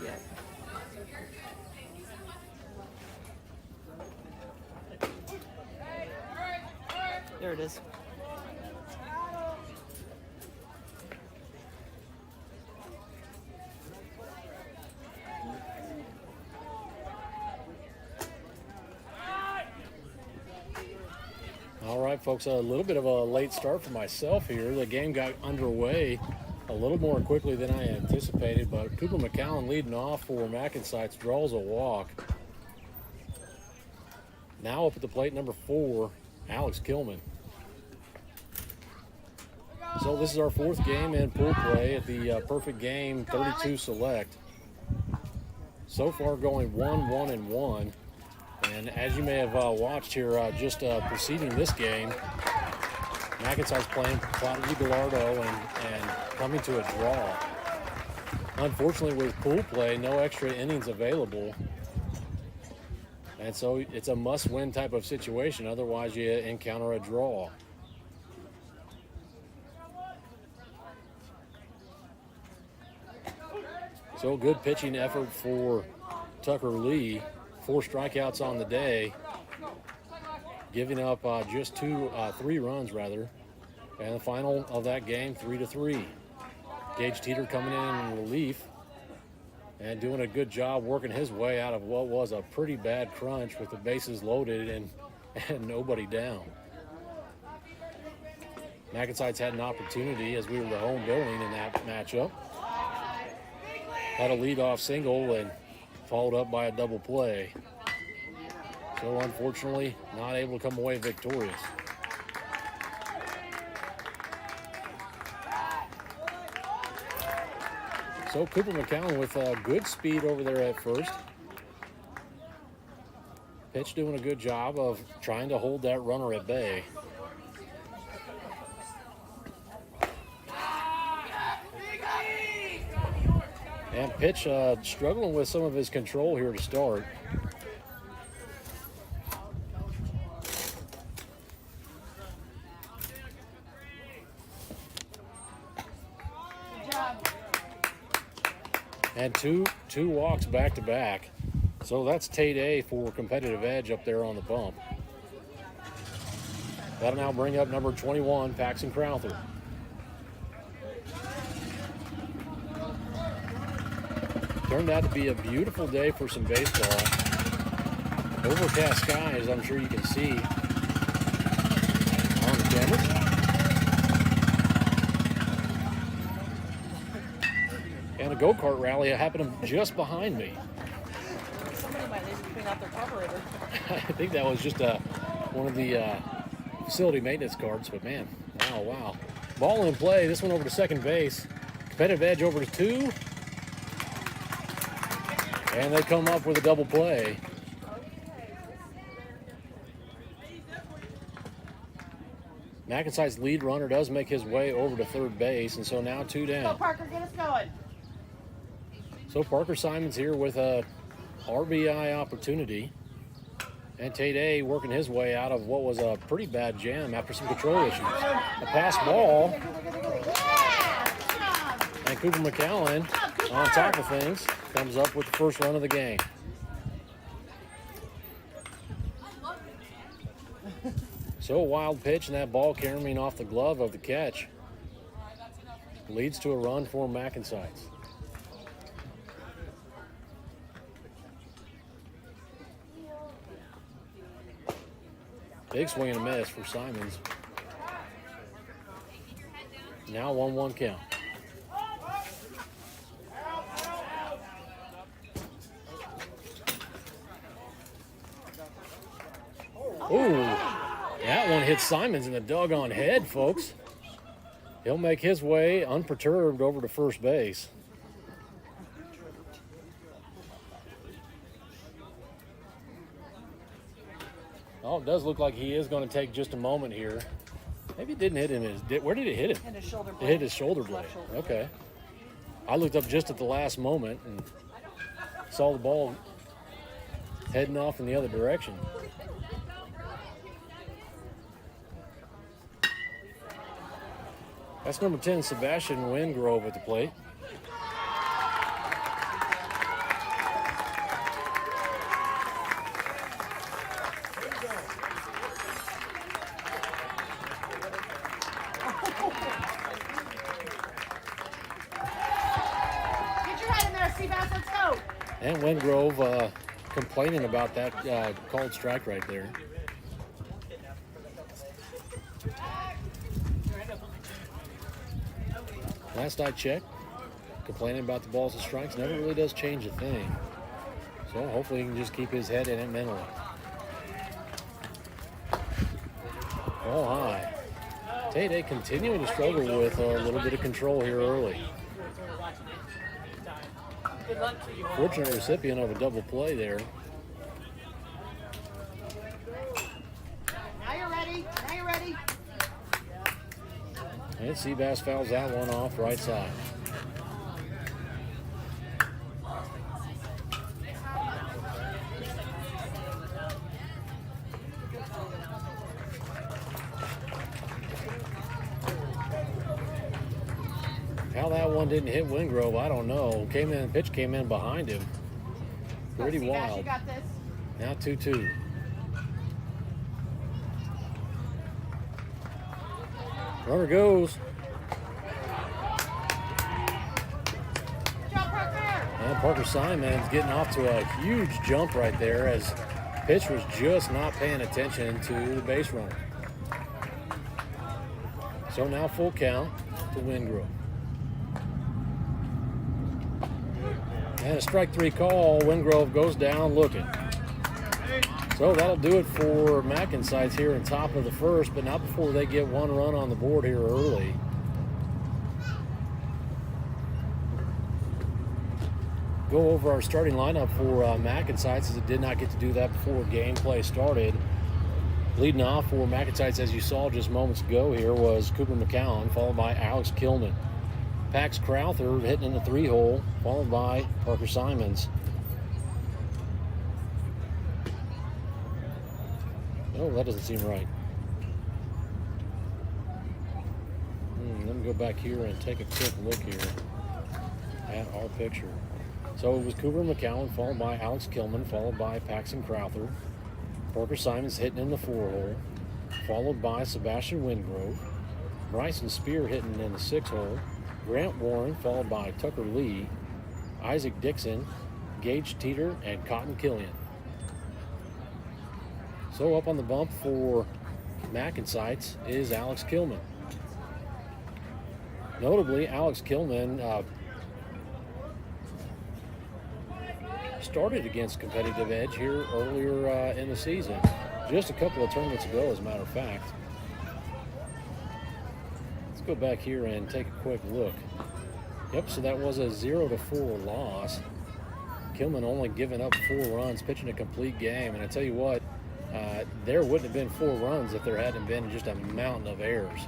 yet. There it is. All right, folks, a little bit of a late start for myself here. The game got underway a little more quickly than I anticipated, but Cooper McCallum leading off for MacNSeitz draws a walk. Now up at the plate, number 4, Alex Kilman. So this is our 4th game in pool play at the Perfect Game 32 Select. So far going 1-1-1. And as you may have watched here, just preceding this game, MacNSeitz playing Claudio Gallardo and coming to a draw. Unfortunately, with pool play, no extra innings available. And so it's a must-win type of situation. Otherwise, you encounter a draw. So good pitching effort for Tucker Lee. 4 strikeouts on the day, giving up just 3 runs rather. And the final of that game, 3-3. Gage Teeter coming in relief and doing a good job working his way out of what was a pretty bad crunch with the bases loaded and nobody down. MacNSeitz had an opportunity as we were the home building in that matchup. Had a leadoff single and followed up by a double play. So unfortunately, not able to come away victorious. So Cooper McCallum with good speed over there at first. Pitch doing a good job of trying to hold that runner at bay. And pitch struggling with some of his control here to start. And two walks back to back. So that's Tate A for competitive edge up there on the bump. That'll now bring up number 21, Paxton Crowther. Turned out to be a beautiful day for some baseball. Overcast skies, I'm sure you can see on the camera. And a go-kart rally happened just behind me. Somebody might need to clean out their carburetor. I think that was just one of the facility maintenance cards, but man, wow. Ball in play, this one over to second base. Competitive edge over to 2. And they come up with a double play. MacNSeitz lead runner does make his way over to third base, and so now 2 down. Go, Parker, get us going. So Parker Simons here with a RBI opportunity. And Tate A working his way out of what was a pretty bad jam after some control issues. A pass ball. And Cooper McCallum on top of things comes up with the first run of the game. So a wild pitch, and that ball carrying off the glove of the catch leads to a run for MacNSeitz. Big swing and a miss for Simons. Now 1-1 count. Ooh, that one hit Simons in the doggone head, folks. He'll make his way unperturbed over to first base. Oh, it does look like he is going to take just a moment here. Maybe it didn't hit him. Where did it hit him? Hit his shoulder blade. It hit his shoulder blade. Okay. I looked up just at the last moment and saw the ball heading off in the other direction. That's number 10, Sebastian Wingrove at the plate. And Wingrove complaining about that called strike right there. Last I checked, complaining about the balls and strikes never really does change a thing. So hopefully he can just keep his head in it mentally. Ball high. Tay-Day continuing to struggle with a little bit of control here early. Fortunate recipient of a double play there. Now you're ready. Now you're ready. And Seabass fouls that one off right side. How that one didn't hit Wingrove, I don't know. Pitch came in behind him. Pretty wild. You got this. Now 2-2. Runner goes. Good job, Parker. And Parker Simon's getting off to a huge jump right there as pitch was just not paying attention to the base runner. So now full count to Wingrove. And a strike three call. Wingrove goes down looking. So that'll do it for MacNSeitz here in top of the first, but not before they get one run on the board here early. Go over our starting lineup for MacNSeitz, as it did not get to do that before gameplay started. Leading off for MacNSeitz, as you saw just moments ago here, was Cooper McCowan, followed by Alex Kilman. Pax Crowther hitting in the 3-hole, followed by Parker Simons. Oh, that doesn't seem right. Let me go back here and take a quick look here at our picture. So it was Cooper McCowan, followed by Alex Kilman, followed by Paxton Crowther. Parker Simons hitting in the 4-hole, followed by Sebastian Wingrove. Bryson Spear hitting in the 6-hole. Grant Warren, followed by Tucker Lee. Isaac Dixon, Gage Teeter, and Cotton Killian. So up on the bump for MacNSeitz is Alex Kilman. Notably, Alex Kilman started against Competitive Edge here earlier in the season. Just a couple of tournaments ago, as a matter of fact. Let's go back here and take a quick look. Yep, so that was a 0-4 loss. Kilman only giving up 4 runs, pitching a complete game. And I tell you what, there wouldn't have been 4 runs if there hadn't been just a mountain of errors.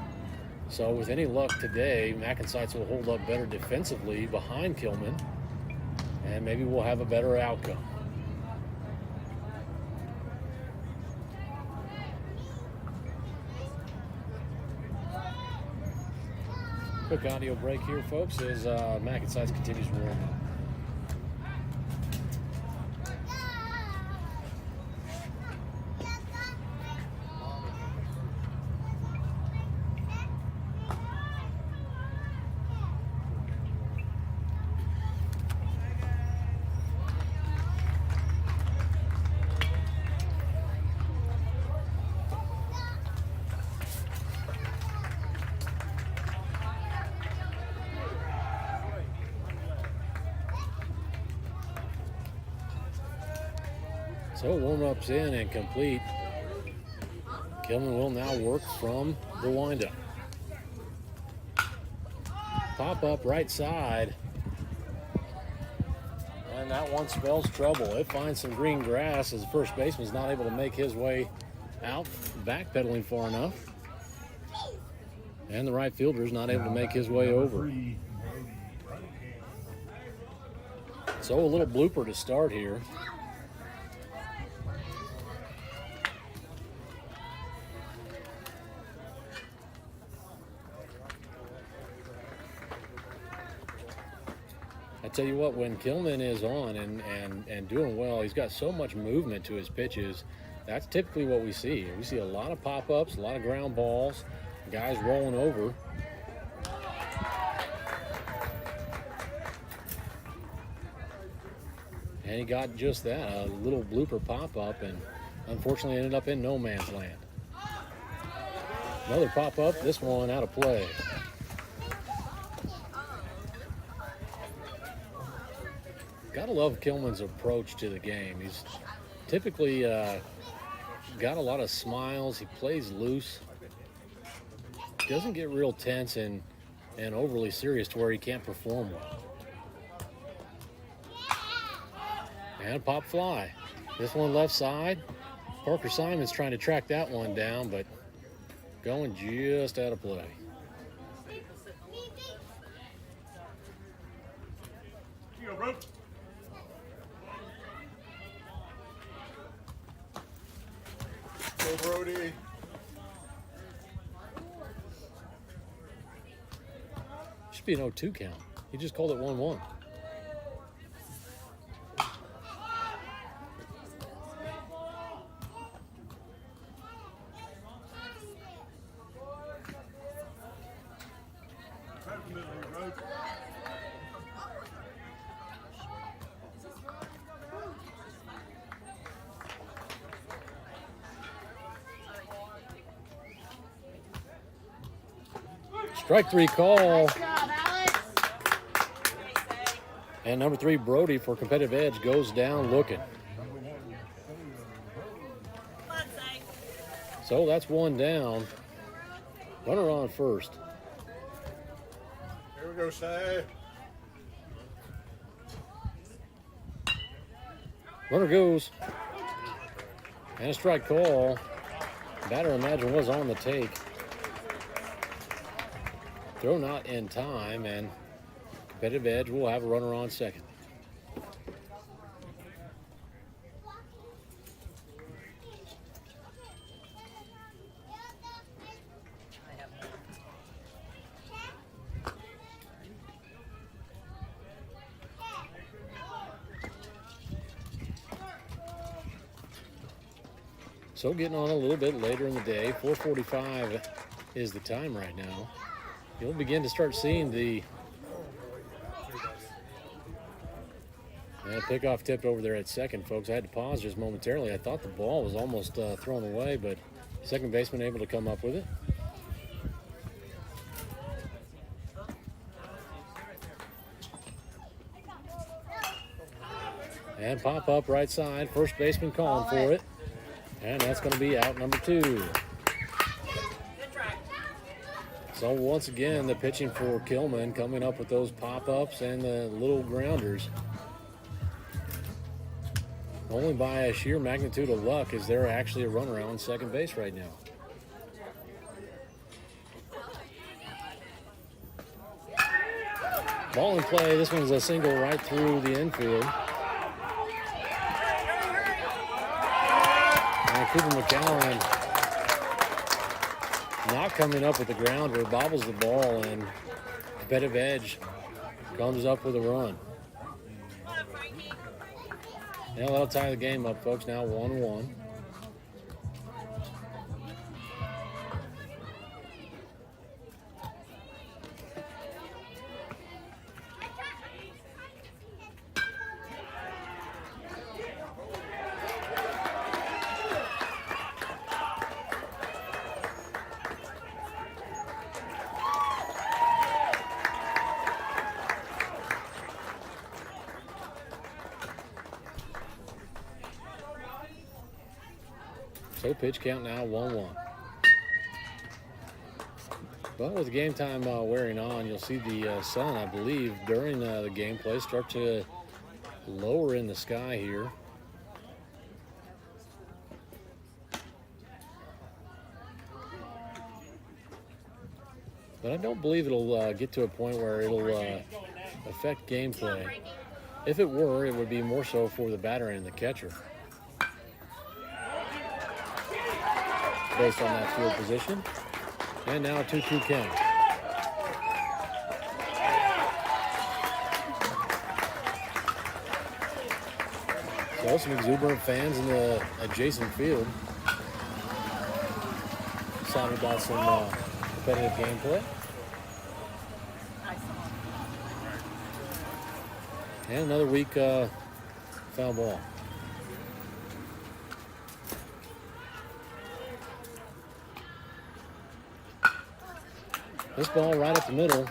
So with any luck today, MacNSeitz will hold up better defensively behind Kilman, and maybe we'll have a better outcome. Quick audio break here, folks, as MacNSeitz continues to warm up. So warm-up's in and complete. Kilman will now work from the windup. Pop up right side. And that one spells trouble. It finds some green grass as the first baseman's not able to make his way out, backpedaling far enough. And the right fielder's not able to make his way over. So a little blooper to start here. I tell you what, when Kilman is on and doing well, he's got so much movement to his pitches. That's typically what we see. We see a lot of pop-ups, a lot of ground balls, guys rolling over. And he got just that, a little blooper pop-up, and unfortunately ended up in no man's land. Another pop-up, this one out of play. Gotta love Kilman's approach to the game. He's typically got a lot of smiles. He plays loose. Doesn't get real tense and overly serious to where he can't perform well. And a pop fly. This one left side. Parker Simon's trying to track that one down, but going just out of play. Go, Brody. Should be an 0-2 count. He just called it 1-1. Strike 3 call. Nice job, Alex. And number 3, Brody, for competitive edge, goes down looking. So that's one down. Runner on first. Here we go, Say. Runner goes. And a strike call. Batter, imagine, was on the take. Throw not in time, and competitive edge will have a runner on second. So getting on a little bit later in the day, 4:45 is the time right now. You'll begin to start seeing the pickoff tipped over there at second, folks. I had to pause just momentarily. I thought the ball was almost thrown away, but second baseman able to come up with it. And pop up right side. First baseman calling for it. And that's going to be out number 2. So once again, the pitching for Kilman coming up with those pop-ups and the little grounders. Only by a sheer magnitude of luck is there actually a runner on second base right now. Ball in play. This one's a single right through the infield. And Cooper McCowan not coming up with the grounder, bobbles the ball, and competitive edge comes up with a run. Now that'll tie the game up, folks. Now 1-1. So pitch count now 1-1. But with the game time wearing on, you'll see the sun, I believe, during the gameplay start to lower in the sky here. But I don't believe it'll get to a point where it'll affect gameplay. If it were, it would be more so for the batter and the catcher, based on that field position. And now a 2-2 count. So some exuberant fans in the adjacent field. Excited about some competitive gameplay. And another week foul ball. This ball right up the middle.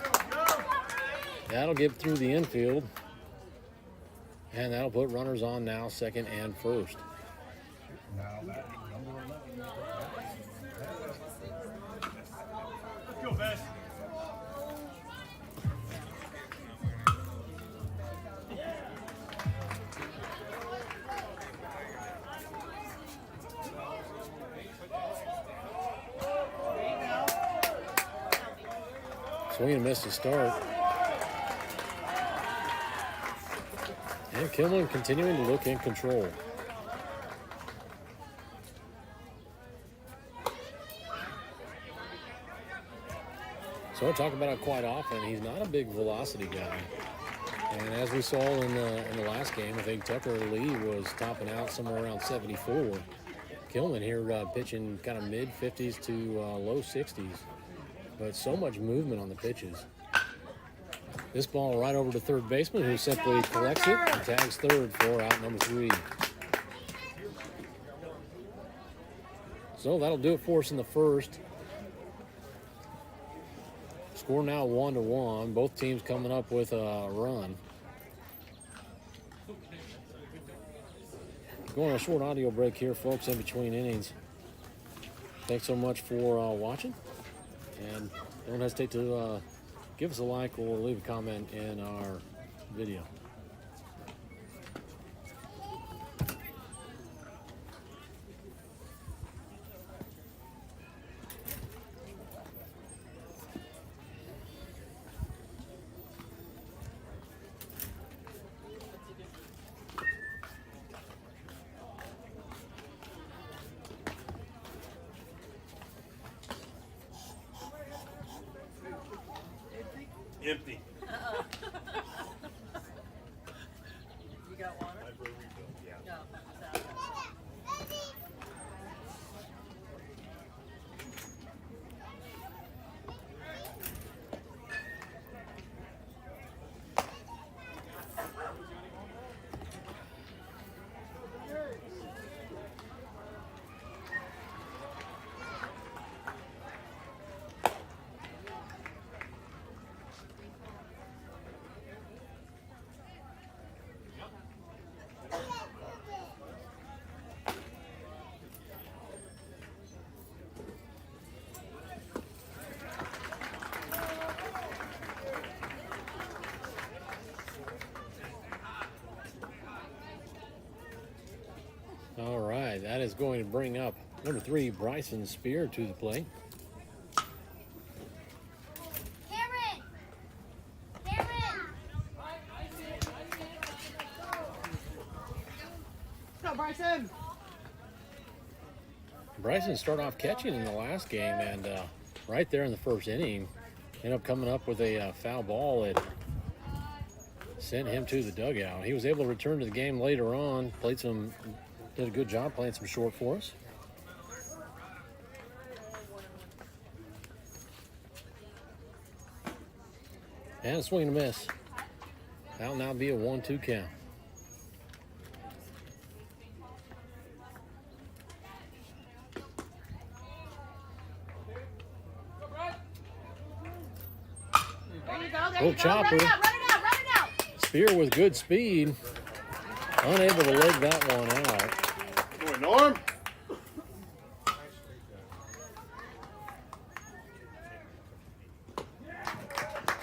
That'll get through the infield. And that'll put runners on now, second and first. Let's go, Bess. Swing and miss to start. And Kimlin continuing to look in control. So talk about it quite often. He's not a big velocity guy. And as we saw in the last game, I think Tucker Lee was topping out somewhere around 74. Kilman here pitching kind of mid-50s to low 60s. But so much movement on the pitches. This ball right over to third baseman, who simply collects it and tags third for out number 3. So that'll do it for us in the first. Score now 1-1. Both teams coming up with a run. Going on a short audio break here, folks, in between innings. Thanks so much for watching. And don't hesitate to give us a like or leave a comment in our video. Empty. You got water? My brew refill, yeah. No. All right, that is going to bring up number 3, Bryson Spear, to the plate. Go, Bryson. Bryson started off catching in the last game, and right there in the first inning, ended up coming up with a foul ball that sent him to the dugout. He was able to return to the game later on, did a good job playing some short for us. And a swing and a miss. That'll now be a 1-2 count. There you go. There Oh, you go. chopper. Run it out. Run it out. Run it out. Spear with good speed. Unable to leg that one out. Boy, Norm.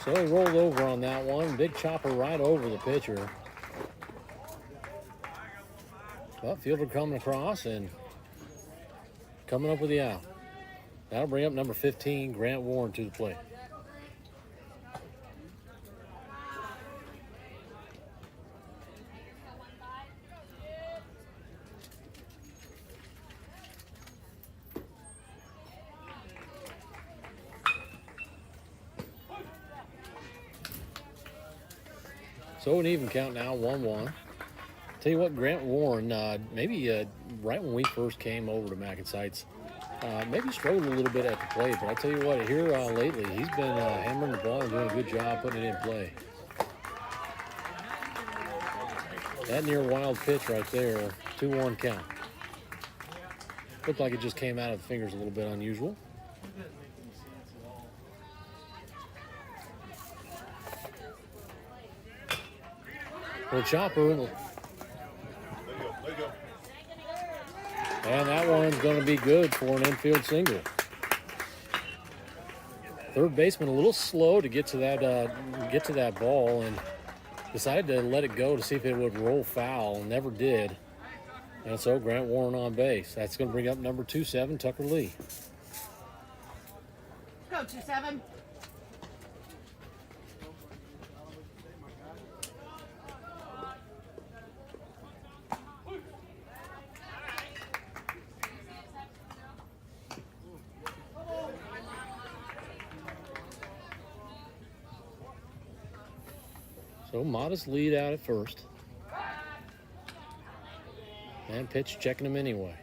So he rolled over on that one. Big chopper right over the pitcher. But fielder coming across and coming up with the out. That'll bring up number 15, Grant Warren, to the plate. So an even count now, 1-1. Tell you what, Grant Warren, maybe right when we first came over to MacNSeitz, maybe struggled a little bit at the plate, but I tell you what, here lately, he's been hammering the ball and doing a good job putting it in play. That near wild pitch right there, 2-1 count. Looked like it just came out of the fingers a little bit unusual. Little chopper. Let go. And that one's going to be good for an infield single. Third baseman a little slow to get to that ball and decided to let it go to see if it would roll foul. Never did. And so Grant Warren on base. That's going to bring up number 27, Tucker Lee. Go 2-7. So modest lead out at first. And pitch checking him anyway.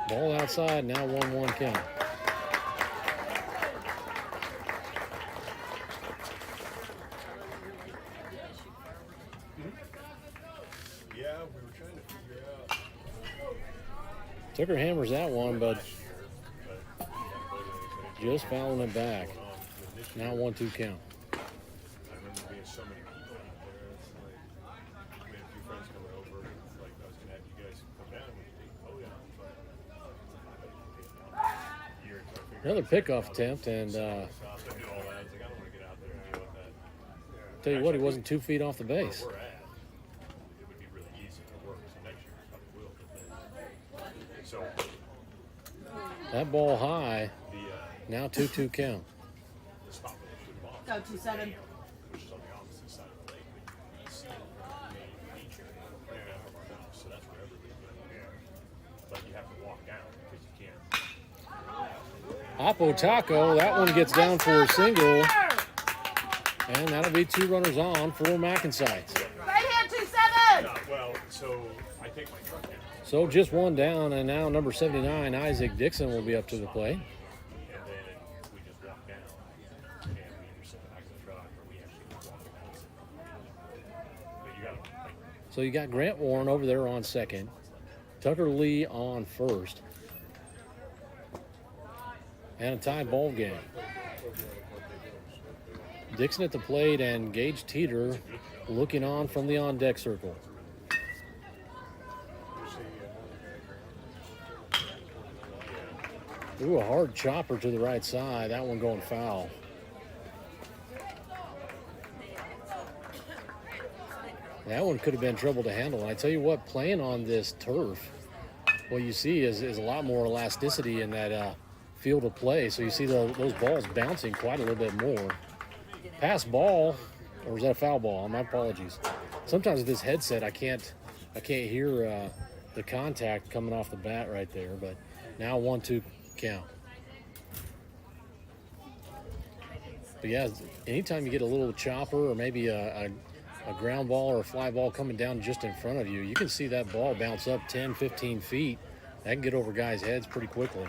Ball outside, now 1-1 count. Yeah, we were trying to figure out. Tucker hammers that one, but just fouling it back. Now 1-2 count. I remember being so many people out there. It's like, we had a few friends coming over. It's like, I was going to have you guys come down and we take photos. But Another pickoff attempt, and tell you what, he wasn't 2 feet off the base. Where we're at, it would be really easy to work. So next year, we probably will. So That ball high, the now 2-2 count. spot where they shoot them off, Go 2-7. which is on the opposite side of the lake, it's still the main beach area of our house. So that's where everybody's going to be. But you have to walk down because you can't. Oppo Taco, that one gets down for a single, and that'll be 2 runners on for MacNSeitz. Right hand 2-7. Well, so I take my truck down. So just 1 down, and now number 79, Isaac Dixon, will be up to the plate. And then we just walk down, and we either sit in the back of the truck or we actually walk down. But you got to, So you got Grant Warren over there on second, Tucker Lee on first, and a tie ball game. Dixon at the plate and Gage Teeter looking on from the on-deck circle. Ooh, a hard chopper to the right side. That one going foul. That one could have been trouble to handle. And I tell you what, playing on this turf, what you see is a lot more elasticity in that field of play. So you see those balls bouncing quite a little bit more. Pass ball, or was that a foul ball? My apologies. Sometimes with this headset, I can't hear the contact coming off the bat right there. But now 1-2 count. But yeah, anytime you get a little chopper or maybe a ground ball or a fly ball coming down just in front of you, you can see that ball bounce up 10, 15 feet. That can get over guys' heads pretty quickly.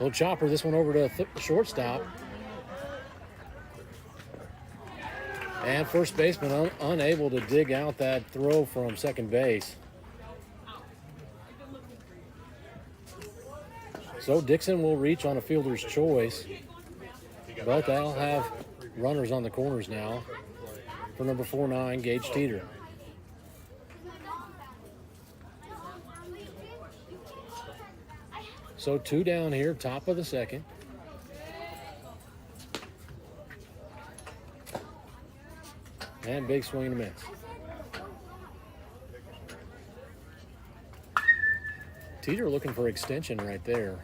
Little chopper, this one over to shortstop. And first baseman unable to dig out that throw from second base. So Dixon will reach on a fielder's choice, but they'll have runners on the corners now for number 49, Gage Teeter. So 2 down here, top of the second. And big swing and a miss. Teeter looking for extension right there.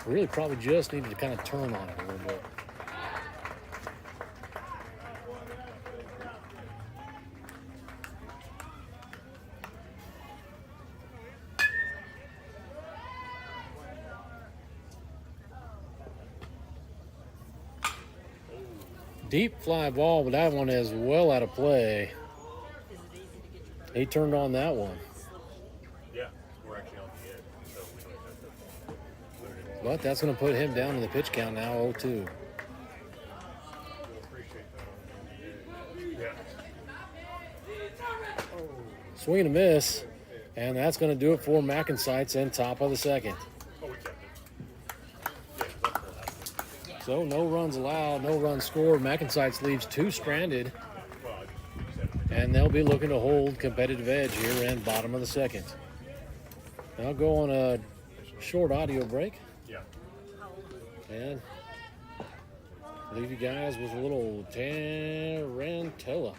Really probably just needed to kind of turn on it a little bit. Deep fly ball, but that one is well out of play. He turned on that one. Yeah, we're actually on the edge, so we don't have to. But that's going to put him down in the pitch count now, 0-2. Yeah. Swing and a miss, and that's going to do it for MacNSeitz in top of the second. Oh, we kept it. So no runs allowed, no runs scored. MacNSeitz leaves 2 stranded, and they'll be looking to hold competitive edge here in bottom of the second. I'll go on a short audio break Yeah. and leave you guys with a little tarantella.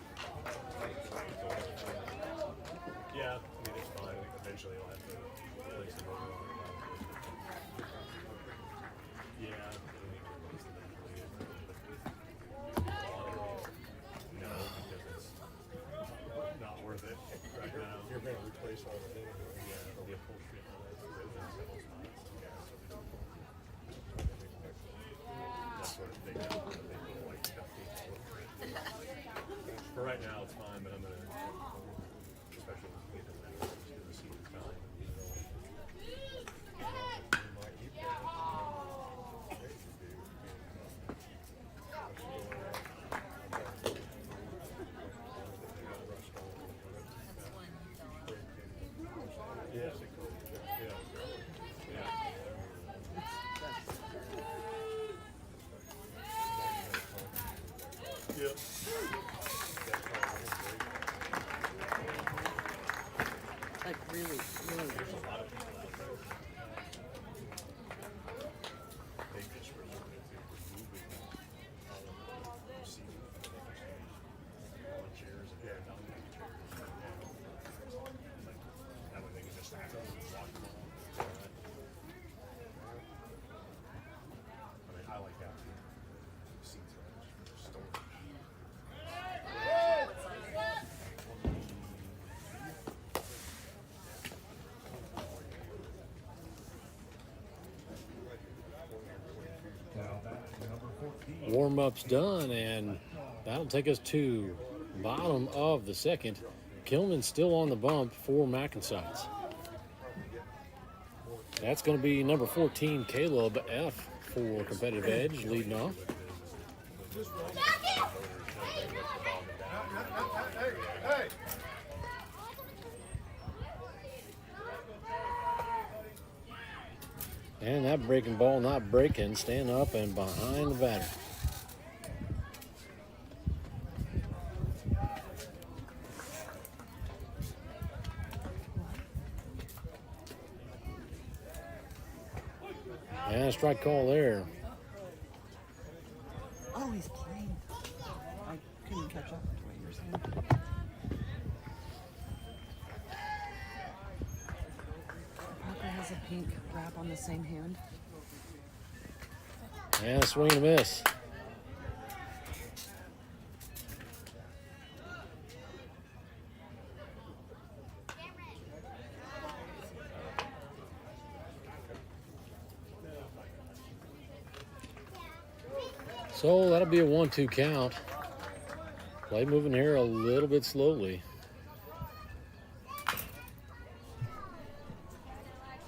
Yeah, I mean, it's fine. I think eventually I'll have to place the motor on. Yeah. No, because it's not worth it right now. You're going to replace all the things. Yeah, it'll be a full street on it. That's what they do. They put like 15. For right now, it's fine, but I'm going to. Especially if we get to the season time. Yeah. Yeah. Like really, really. There's a lot of people out there. They just resorted to removing all of the season for the next stage. All the chairs, yeah, down the chairs. Like, that way they can just stack them and walk them all. I mean, I like that. Seats are just storage. Warm-up's done, and that'll take us to bottom of the second. Kilman's still on the bump for MacNSeitz. That's going to be number 14, Caleb F. for competitive edge, leading off. And that breaking ball not breaking, staying up and behind the batter. And a strike call there. Oh, he's playing. I couldn't catch up to what you were saying. Parker has a pink wrap on the same hand. And a swing and a miss. So that'll be a 1-2 count. Play moving here a little bit slowly.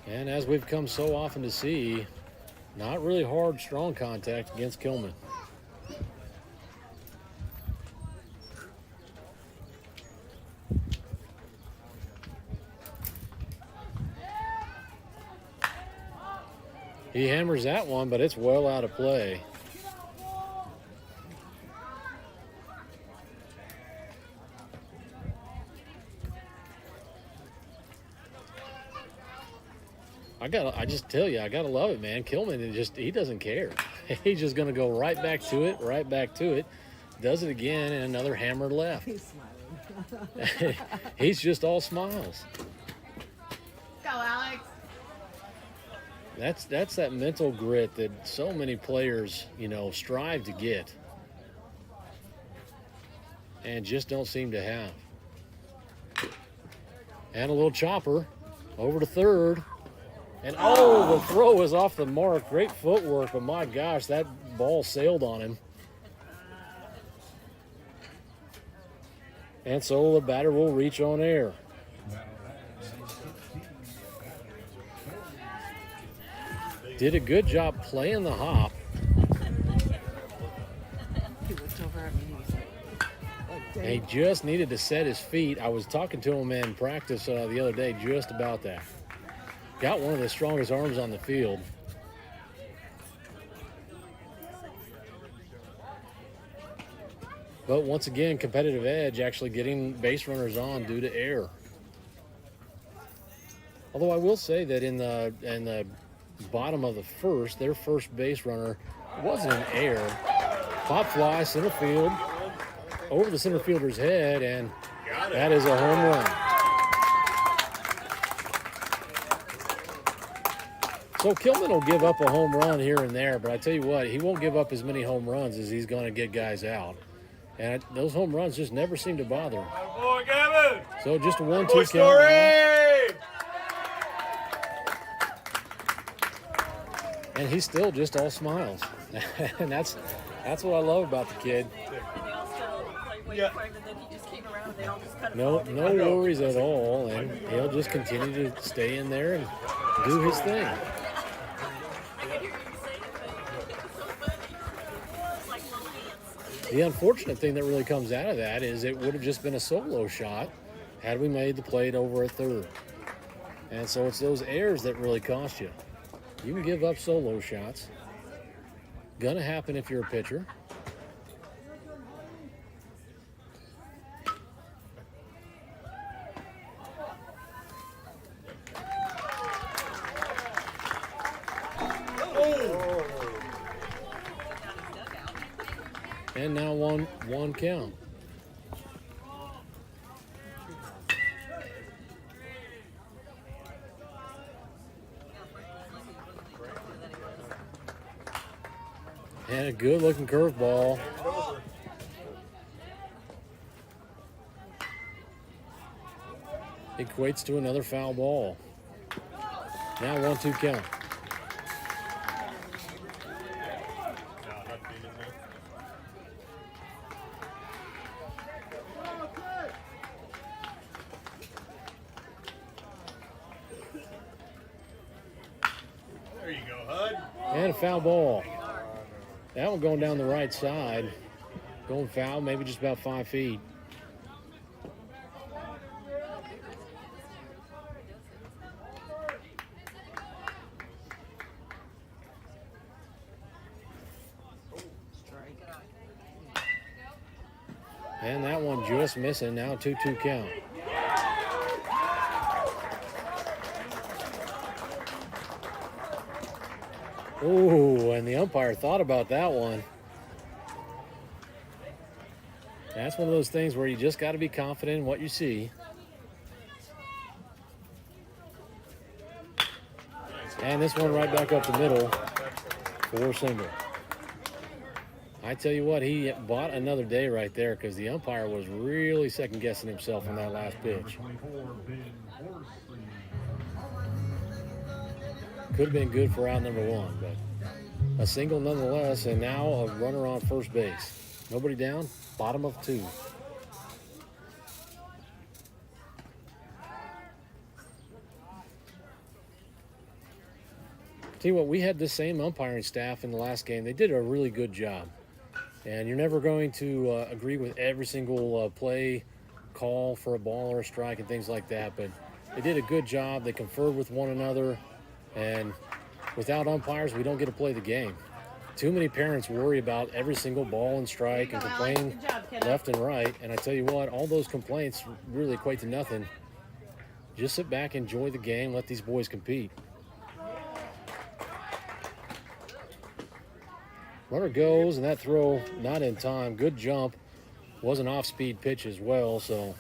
And as we've come so often to see, not really hard, strong contact against Kilman. He hammers that one, but it's well out of play. I just tell you, I gotta love it, man. Kilman he doesn't care. He's just gonna go right back to it, right back to it. Does it again, and another hammer left. He's smiling. He's just all smiles. Go, Alex. That's that mental grit that so many players, strive to get, and just don't seem to have. And a little chopper over to third. And the throw is off the mark. Great footwork, but my gosh, that ball sailed on him. And so the batter will reach on air. Did a good job playing the hop. He looked over at me and he's like And he just needed to set his feet. I was talking to him in practice the other day just about that. Got one of the strongest arms on the field. But once again, competitive edge, actually getting base runners on due to air. Although I will say that in the bottom of the first, their first base runner wasn't in air. Pop fly, center field, over the center fielder's head, and that is a home run. So Kilman will give up a home run here and there, but I tell you what, he won't give up as many home runs as he's going to get guys out. And those home runs just never seem to bother him. Boy, Gavin! So just a 1-2 Boy, count. Story! And he's still just all smiles. And that's what I love about the kid. And they all still like waiting Yeah. for him, and then he just came around and they all just kind of No followed no him. worries at all, and he'll just continue to stay in there and do his thing. I could hear you say it, but it's so funny. It's like little ants. The unfortunate thing that really comes out of that is it would have just been a solo shot had we made the plate over at third. And so it's those errors that really cost you. You can give up solo shots. Gonna happen if you're a pitcher. And now one count. And a good looking curveball. Equates to another foul ball. Now 1-2 count. There you go, Hud. And a foul ball. That one going down the right side. Going foul, maybe just about 5 feet. And that one just missing. Now 2-2 count. Ooh, and the umpire thought about that one. That's one of those things where you just got to be confident in what you see. And this one right back up the middle for a single. I tell you what, he bought another day right there because the umpire was really second-guessing himself on that last pitch. Could have been good for out number one, but a single nonetheless, and now a runner on first base. Nobody down, bottom of 2. Tell you what, we had the same umpiring staff in the last game. They did a really good job. And you're never going to agree with every single play, call for a ball or a strike and things like that, but they did a good job. They conferred with one another, and without umpires, we don't get to play the game. Too many parents worry about every single ball and strike and complain Good job, kiddo. left and right, and I tell you what, all those complaints really equate to nothing. Just sit back, enjoy the game, let these boys compete. Runner goes, and that throw not in time. Good jump. Was an off-speed pitch as well, so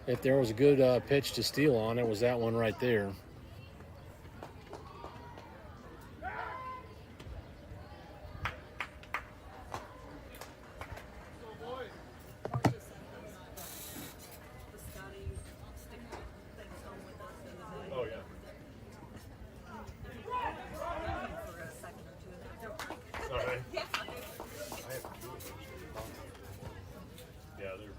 if there was a good pitch to steal on, it was that one right there. Oh, yeah. All right. Yeah, they're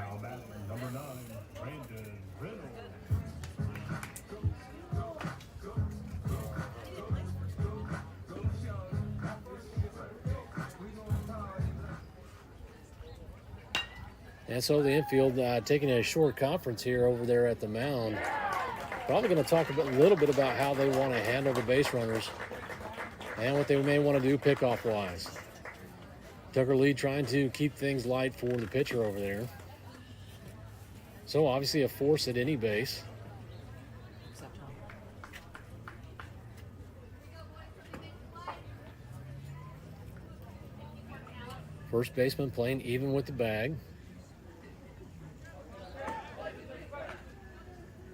Now batting number 9, Brandon Reynolds. And so the infield taking a short conference here over there at the mound. Probably going to talk a little bit about how they want to handle the base runners and what they may want to do pickoff-wise. Tucker Lee trying to keep things light for the pitcher over there. So obviously a force at any base. Except home. First baseman playing even with the bag.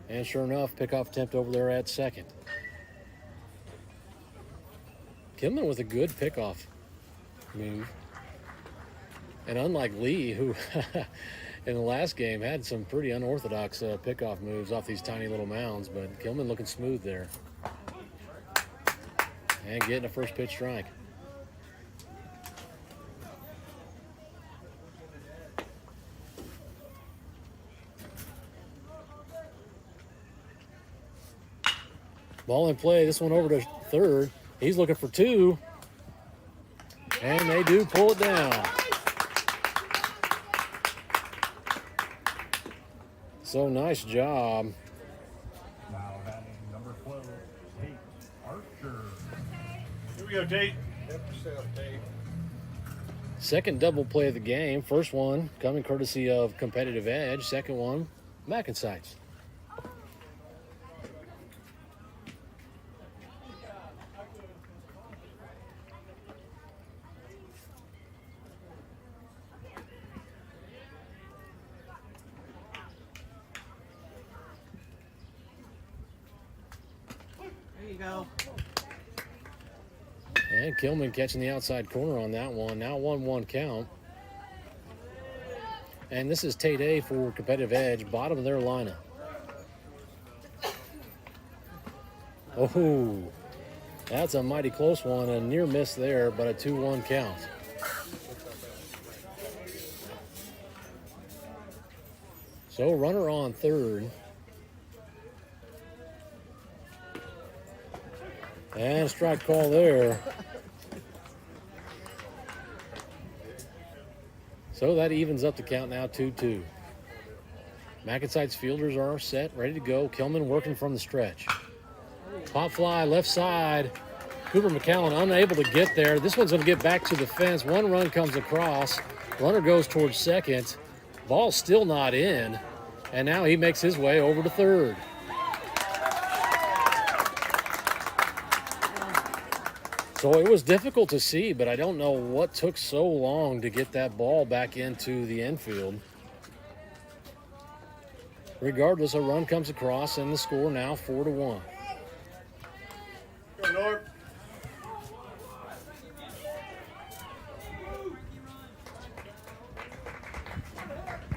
And sure enough, pickoff attempt over there at second. Kilman with a good pickoff move. And unlike Lee, who in the last game had some pretty unorthodox pickoff moves off these tiny little mounds, but Kilman looking smooth there. And getting a first pitch strike. Ball in play, this one over to third. He's looking for 2. And they do pull it down. So nice job. Now batting number 12, Tate Archer. Here we go, Tate. Second double play of the game. First one coming courtesy of Competitive Edge. Second one, MacNSeitz. There you go. And Kilman catching the outside corner on that one. Now 1-1 count. And this is Tate A for Competitive Edge, bottom of their lineup. Oh, that's a mighty close one. A near miss there, but a 2-1 count. So runner on third. And strike call there. So that evens up the count now 2-2. MacNSeitz fielders are set, ready to go. Kilman working from the stretch. Pop fly left side. Cooper McCallan unable to get there. This one's going to get back to the fence. One run comes across. Runner goes towards second. Ball's still not in. And now he makes his way over to third. So it was difficult to see, but I don't know what took so long to get that ball back into the infield. Regardless, a run comes across and the score now 4-1. Go, North.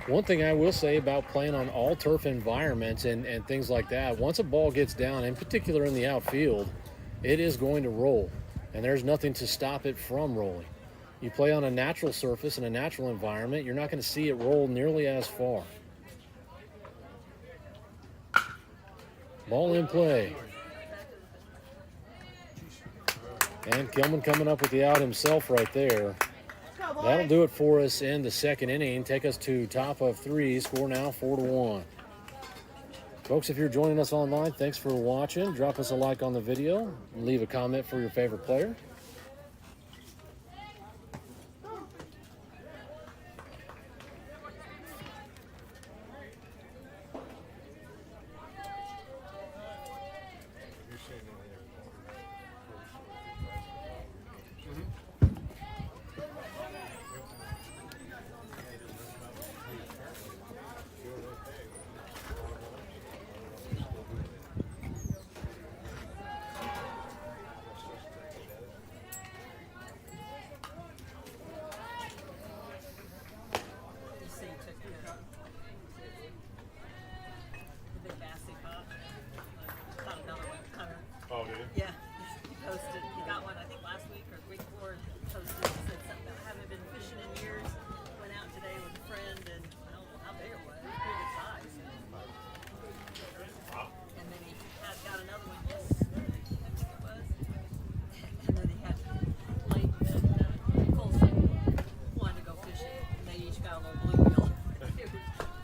One thing I will say about playing on all turf environments and things like that, once a ball gets down, in particular in the outfield, it is going to roll. And there's nothing to stop it from rolling. You play on a natural surface in a natural environment, you're not going to see it roll nearly as far. Ball in play. And Kilman coming up with the out himself right there. That'll do it for us in the second inning. Take us to top of 3. Score now 4-1. Folks, if you're joining us online, thanks for watching. Drop us a like on the video and leave a comment for your favorite player.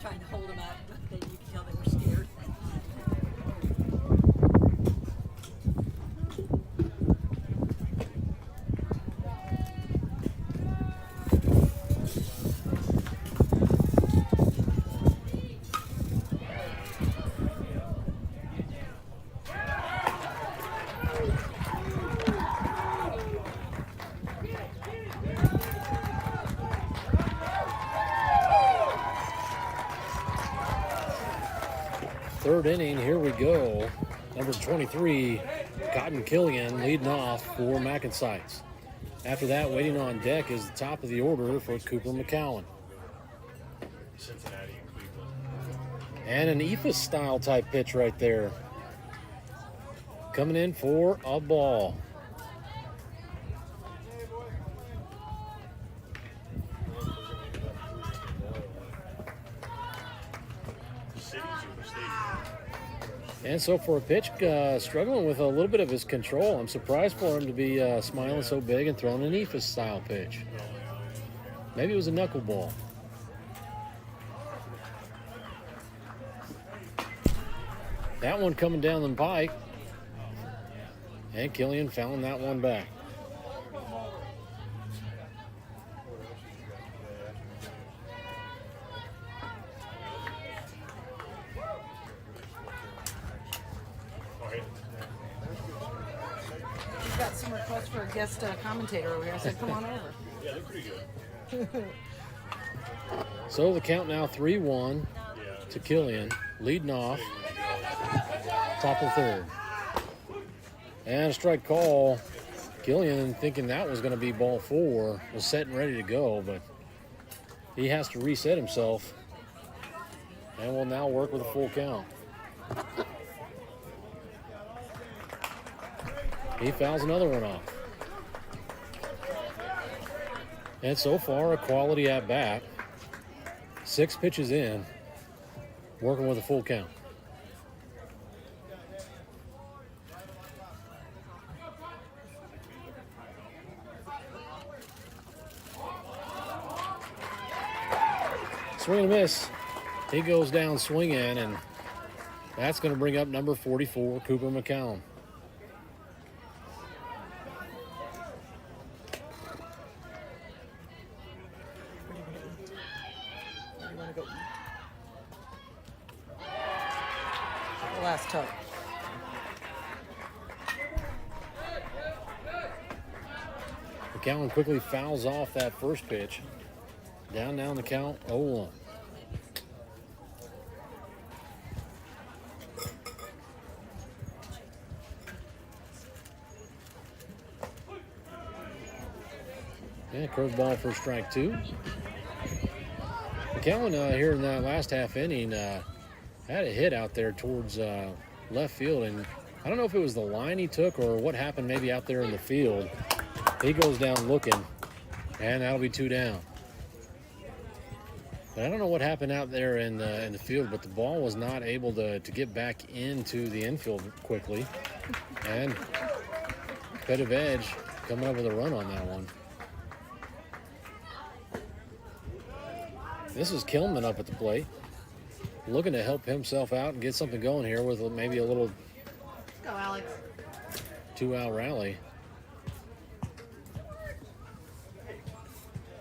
trying to hold them up, but you could tell they were scared. Third inning, here we go. Number 23, Cotton Killian leading off for MacNSeitz. After that, waiting on deck is the top of the order for Cooper McCowan. Cincinnati and Cleveland. And an Ephus style type pitch right there. Coming in for a ball. And so for a pitch, struggling with a little bit of his control. I'm surprised for him to be smiling so big and throwing an Ephus style pitch. Maybe it was a knuckleball. That one coming down the pike. And Killian fouling that one back. We've got some requests for a guest commentator over here. I said, come on over. Yeah, they're pretty good. So the count now 3-1 to Killian, leading off, top of the third. And a strike call. Killian, thinking that was going to be ball 4, was set and ready to go, but he has to reset himself and will now work with a full count. He fouls another one off. And so far, a quality at bat. 6 pitches in, working with a full count. Swing and a miss. He goes down swinging, and that's going to bring up number 44, Cooper McCown. Where do you want to go? The last tug. McCown quickly fouls off that first pitch. Down the count, 0-1. Yeah, curveball for strike 2. McCowan here in that last half inning had a hit out there towards left field, and I don't know if it was the line he took or what happened maybe out there in the field. He goes down looking, and that'll be 2 down. But I don't know what happened out there in the field, but the ball was not able to get back into the infield quickly. And competitive edge coming up with a run on that one. This is Kilman up at the plate, looking to help himself out and get something going here with maybe a little Go, Alex. 2-out rally.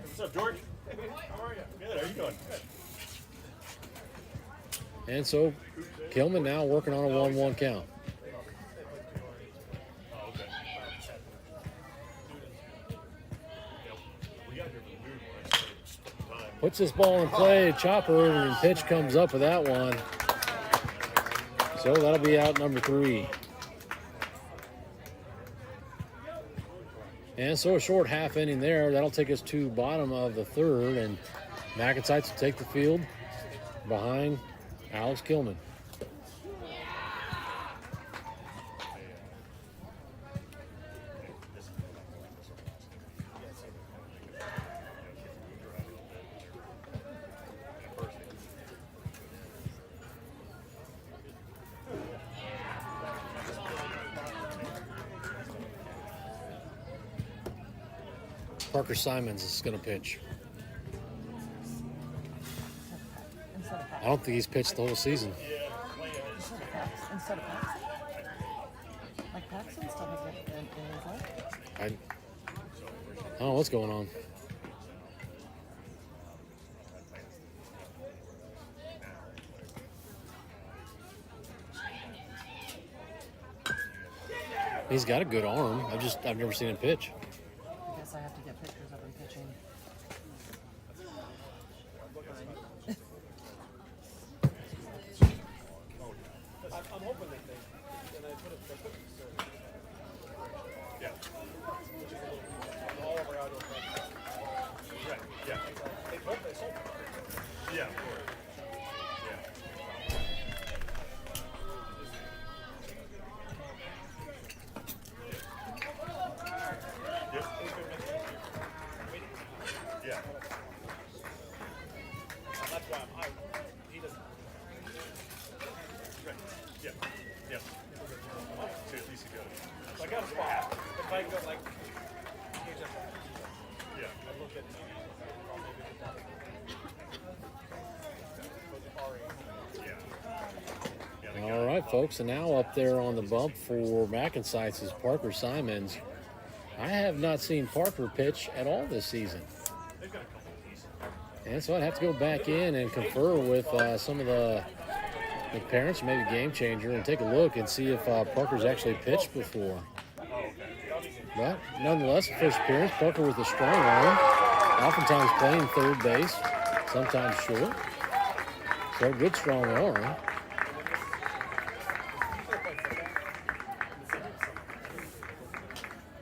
What's up, George? How are you? Good. How you doing? Good. And so Kilman now working on a 1-1 count. Oh, okay. We got here for the weird one. Time. Puts this ball in play, chopper, and pitch comes up with that one. So that'll be out number 3. And so a short half inning there. That'll take us to bottom of the third, and MacNSeitz will take the field behind Alex Kilman. Parker Simons is going to pitch. Instead of Pat. I don't think he's pitched the whole season. Instead of Paxton. Like Paxton still has it in his life. I don't know what's going on. He's got a good arm. I've never seen him pitch. I guess I have to get pictures of him pitching. Yeah. Right, yeah. Yeah, of course. Yeah. Yep. Yeah. That's why he doesn't. Right. Yeah. Yeah. So at least you go. So I got a spot. If I go like, he just, Yeah. I look at, Yeah. All right, folks, and now up there on the bump for MacNSeitz is Parker Simons. I have not seen Parker pitch at all this season. And so I'd have to go back in and confer with some of the parents, maybe Game Changer, and take a look and see if Parker's actually pitched before. But nonetheless, first appearance, Parker with a strong arm, oftentimes playing third base, sometimes short. So good strong arm.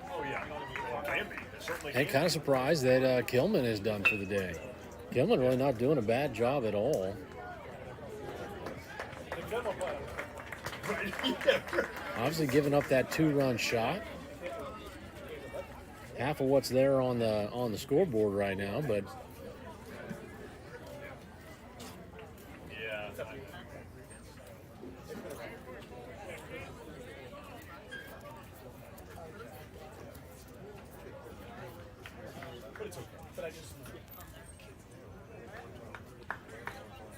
Oh, yeah. Well, can be. It certainly And can kind of surprised that Kilman is done for the day. Kilman really not doing a bad job at all. be. Right. Yeah. Obviously giving up that 2-run shot. Half of what's there on the scoreboard right now, but Yeah.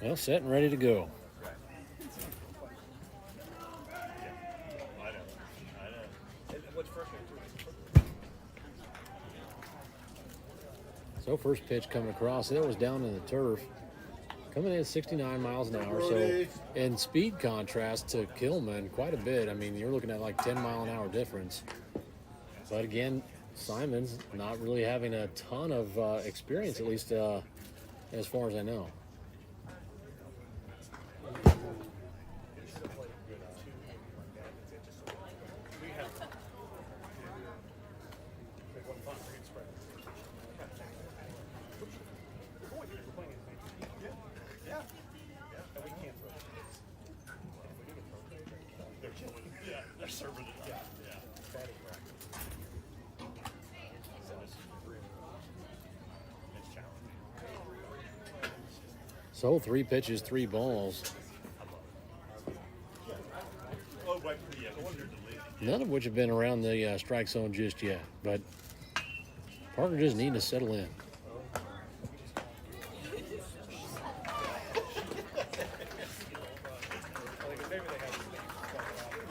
well, set and ready to go. I know. what's frustrating So first pitch coming across, it was down in the turf. Coming in at 69 miles an hour, so in speed contrast to Kilman, quite a bit. I mean, you're looking at like 10-mile-an-hour difference. But again, Simon's not really having a ton of experience, at least as far as I know. They're killing it. Yeah. They're serving it. Yeah. Yeah. It's challenging. So 3 pitches, 3 balls, Oh, but yeah, the one you're deleting. none of which have been around the strike zone just yet. But Parker just needing to settle in.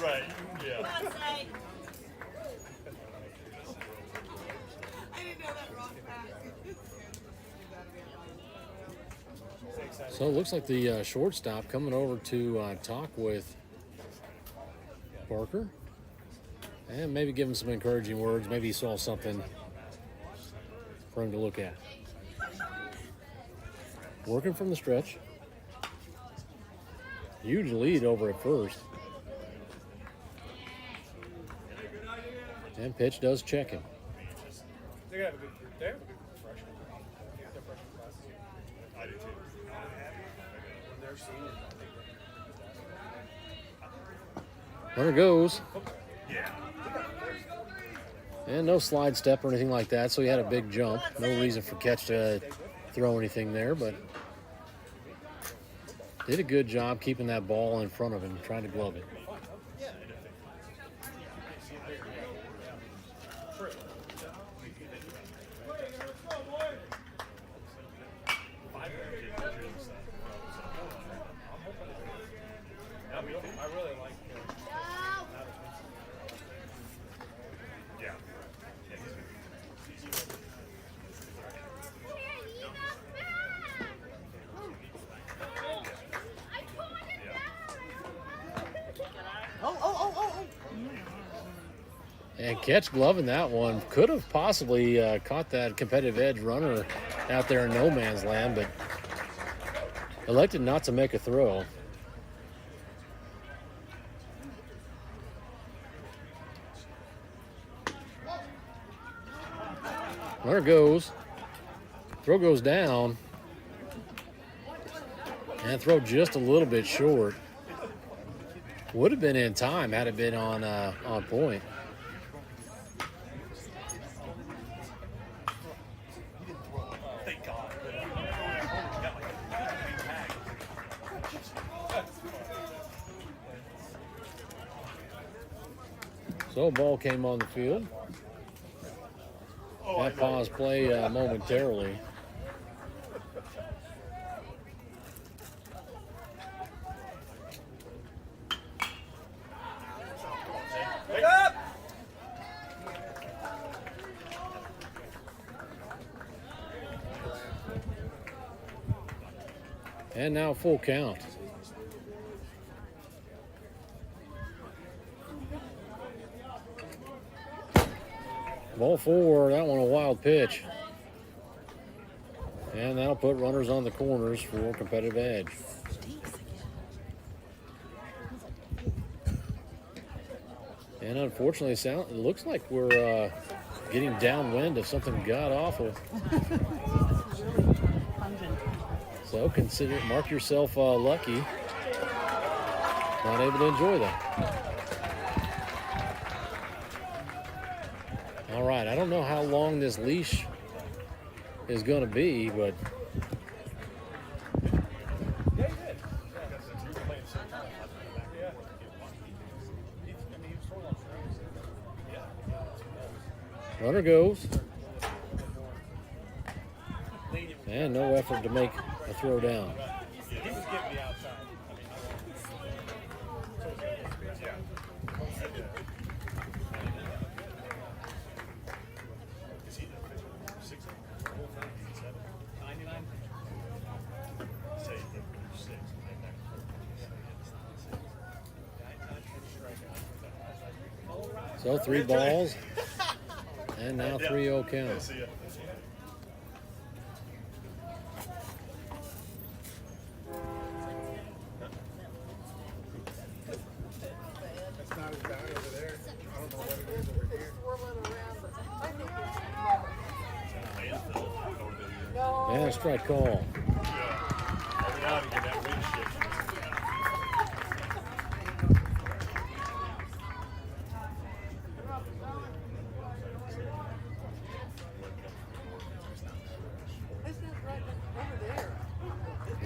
Right. Yeah. Come on, say. I didn't know that wrong back. So it looks like the shortstop coming over to talk with Parker and maybe give him some encouraging words. Maybe he saw something for him to look at. Working from the stretch. Huge lead over at first. And pitch does check him. They have a good group. They have a good freshman. Their freshman class. I do too. They're seniors. I think. Runner goes. Yeah. And no slide step or anything like that, so he had a big jump. No reason for Ketch to throw anything there, but did a good job keeping that ball in front of him, trying to glove it. And catch gloving that one. Could have possibly caught that competitive edge runner out there in no man's land, but elected not to make a throw. There it goes. Throw goes down. And throw just a little bit short. Would have been in time had it been on point. So ball came on the field. That paused play momentarily. And now full count. Ball four, that one a wild pitch. And that'll put runners on the corners for competitive edge. And unfortunately, it looks like we're getting downwind of something god-awful. So mark yourself lucky. Not able to enjoy that. All right, I don't know how long this leash is going to be, but runner goes. And no effort to make a throw down. He was getting the outside. So 3 balls, and now 3-0 count. And a strike call.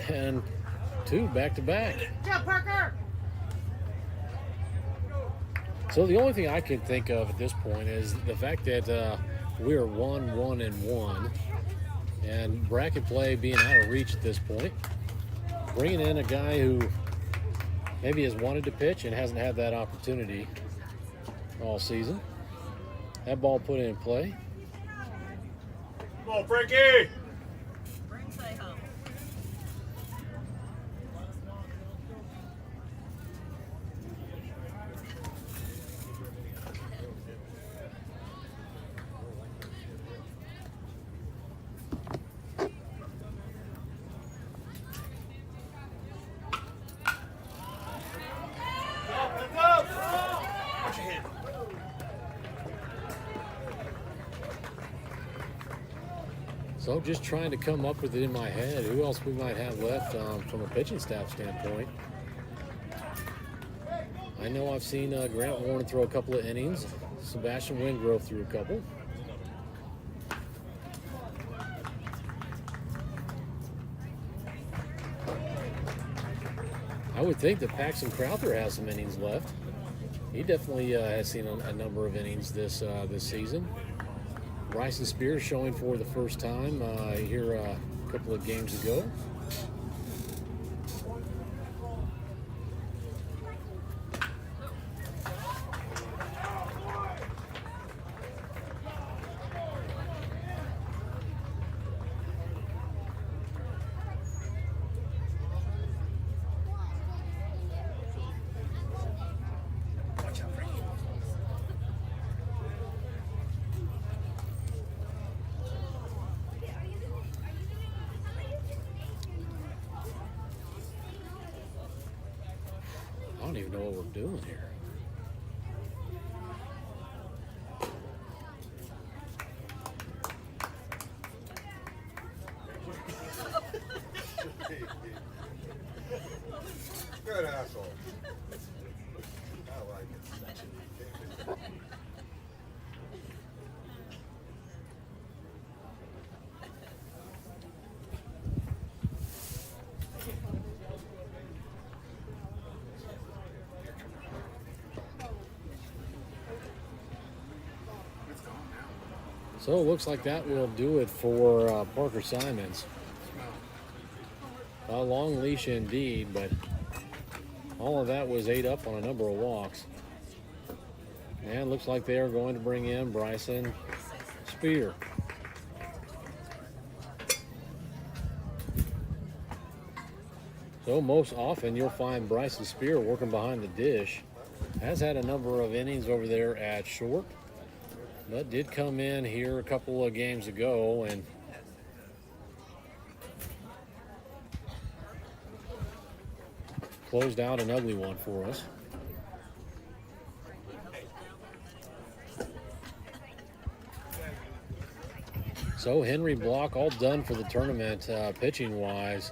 And 2 back-to-back. Go, Parker! So the only thing I can think of at this point is the fact that we are 1-1-1, and bracket play being out of reach at this point. Bringing in a guy who maybe has wanted to pitch and hasn't had that opportunity all season. That ball put in play. Come on, Frankie! Bring say home. So just trying to come up with it in my head. Who else we might have left from a pitching staff standpoint? I know I've seen Grant Warren throw a couple of innings. Sebastian Wingrove threw a couple. I would think that Paxton Crowther has some innings left. He definitely has seen a number of innings this season. Bryson Spears showing for the first time here a couple of games ago. don't even know what we're doing here. Good asshole. I like it. So it looks like that will do it for Parker Simons. A long leash indeed, but all of that was ate up on a number of walks. And it looks like they are going to bring in Bryson Spear. So most often you'll find Bryson Spear working behind the dish. Has had a number of innings over there at short, but did come in here a couple of games ago and closed out an ugly one for us. So Henry Block all done for the tournament pitching wise.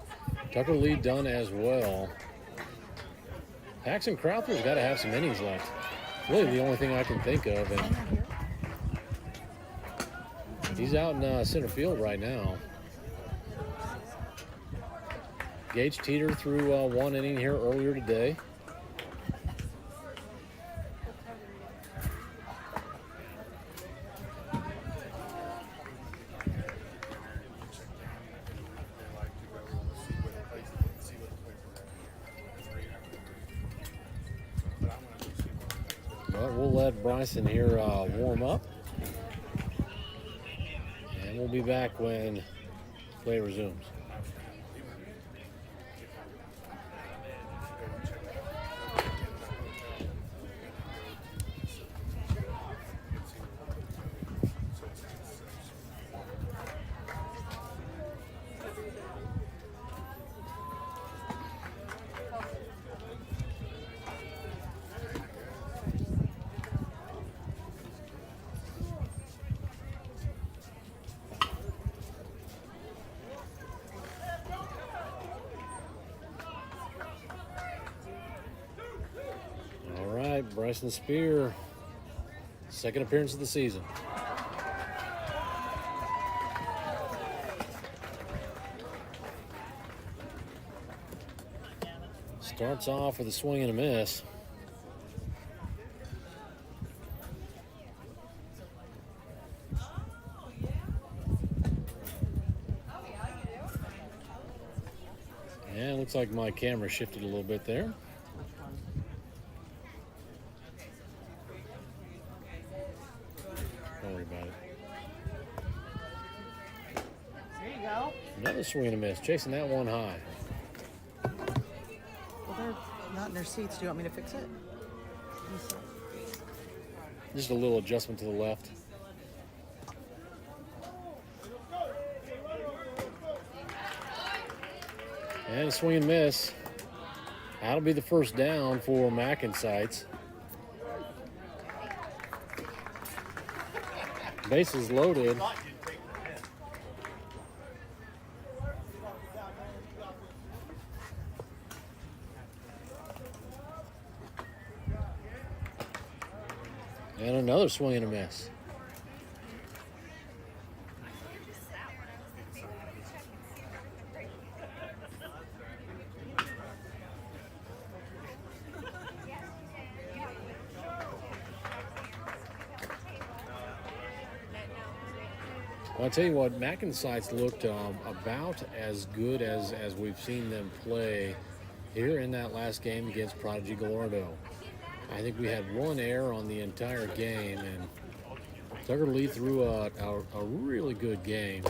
Tucker Lee done as well. Paxton Crowther's got to have some innings left. Really the only thing I can think of. And he's out in center field right now. Gage Teeter threw one inning here earlier today. But we'll let Bryson here warm up. And we'll be back when play resumes. Bryson Spear, second appearance of the season. Starts off with a swing and a miss. And it looks like my camera shifted a little bit there. Another swing and a miss, chasing that one high. Well, they're not in their seats. Do you want me to fix it? Just a little adjustment to the left. And a swing and miss. That'll be the first down for MacNSeitz. Bases loaded. And another swing and a miss. Well, I tell you what, MacNSeitz looked about as good as we've seen them play here in that last game against Prodigy Gallardo. I think we had one error on the entire game, and Tucker Lee threw a really good game.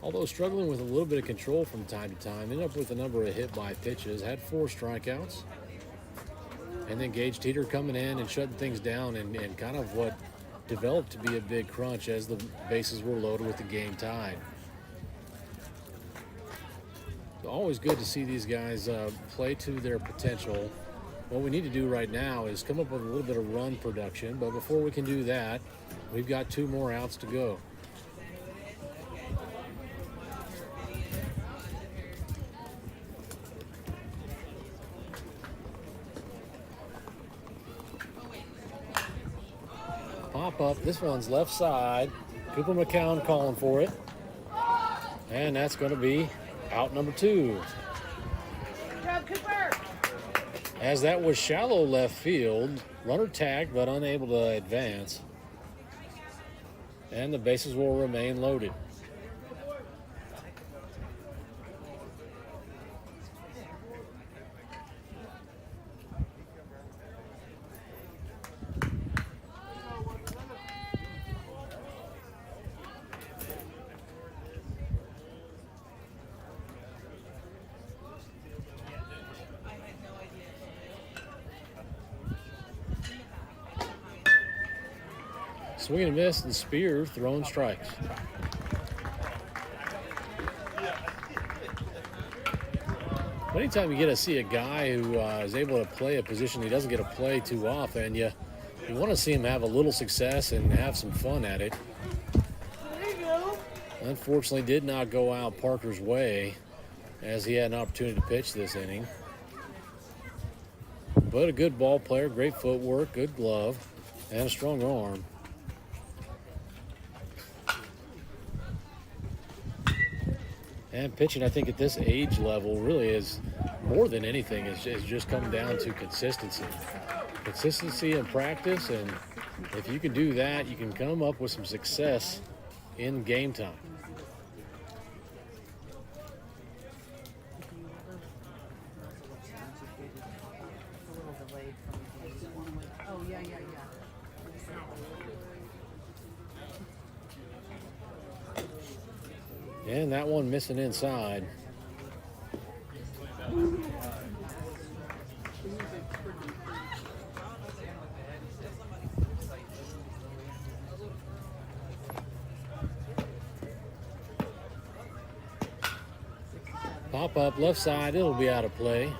Although struggling with a little bit of control from time to time, ended up with a number of hit-by pitches, had 4 strikeouts. And then Gage Teeter coming in and shutting things down and kind of what developed to be a big crunch as the bases were loaded with the game tied. Always good to see these guys play to their potential what we need to do right now is come up with a little bit of run production. But before we can do that, we've got 2 more outs to go. Pop up. This one's left side. Cooper McCown calling for it. And that's going to be out number 2. Good job, Cooper. As that was shallow left field, runner tagged but unable to advance. And the bases will remain loaded. Swing and a miss, and Spear throwing strikes. Anytime you get to see a guy who is able to play a position he doesn't get to play too often, you want to see him have a little success and have some fun at it. There you go. Unfortunately, did not go out Parker's way as he had an opportunity to pitch this inning. But a good ball player, great footwork, good glove, and a strong arm. And pitching, I think, at this age level really is more than anything is just come down to consistency. Consistency in practice, and if you can do that, you can come up with some success in game time. Oh, yeah. And that one missing inside. Pop up left side, it'll be out of play.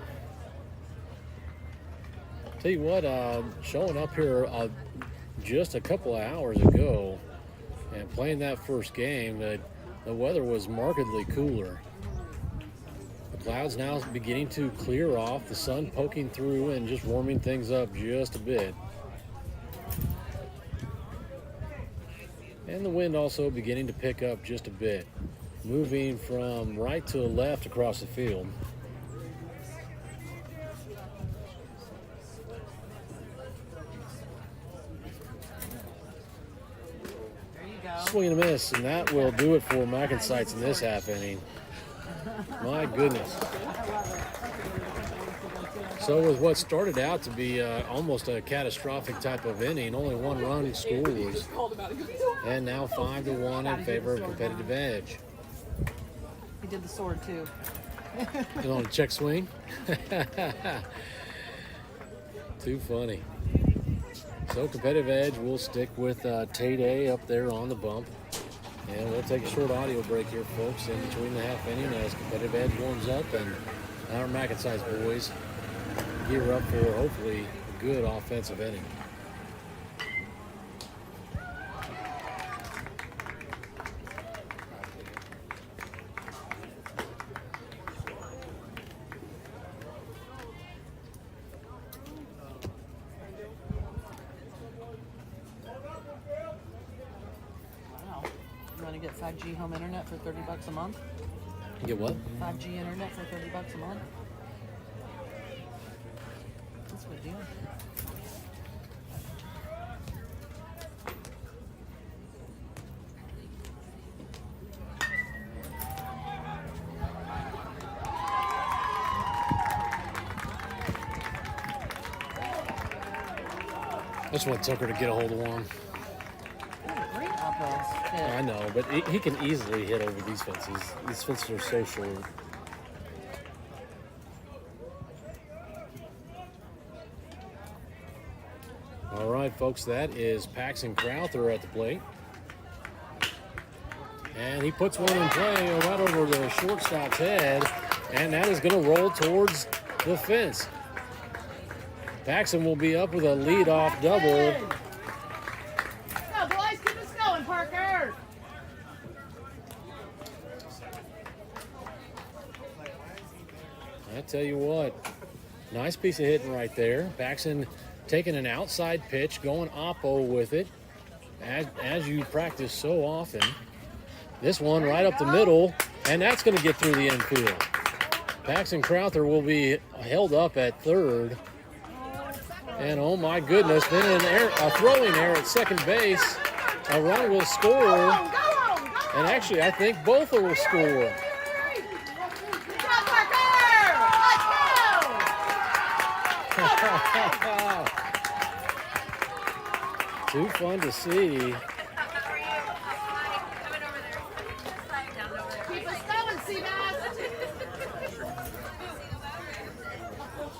Tell you what, showing up here just a couple of hours ago and playing that first game, the weather was markedly cooler. The clouds now beginning to clear off, the sun poking through and just warming things up just a bit. And the wind also beginning to pick up just a bit, moving from right to left across the field. Swing and a miss, and that will do it for MacNSeitz in this half inning. My goodness. So with what started out to be almost a catastrophic type of inning, only 1 run scores, and now 5-1 in favor of competitive edge. He did the sword too. You want a check swing? Too funny. So competitive edge, we'll stick with Tay-Day up there on the bump. And we'll take a short audio break here, folks, in between the half inning as competitive edge warms up and our MacNSeitz boys gear up for hopefully a good offensive inning. You want to get 5G home internet for $30 a month? Get what? 5G internet for $30 a month? That's a good deal. I just want Tucker to get a hold of one. Great outpost. I know, but he can easily hit over these fences. These fences are so short. All right, folks, that is Paxton Crowther at the plate. And he puts one in play right over the shortstop's head, and that is going to roll towards the fence. Paxton will be up with a lead-off double. Go, boys. Keep us going, Parker. I tell you what, nice piece of hitting right there. Paxton taking an outside pitch, going oppo with it, as you practice so often. This one right up the middle, and that's going to get through the infield. Paxton Crowther will be held up at third. And oh my goodness, then a throwing error at second base. A runner will score. And actually, I think both will score. Good job, Parker. Let's go. Too fun to see. Keep us going, Seabass.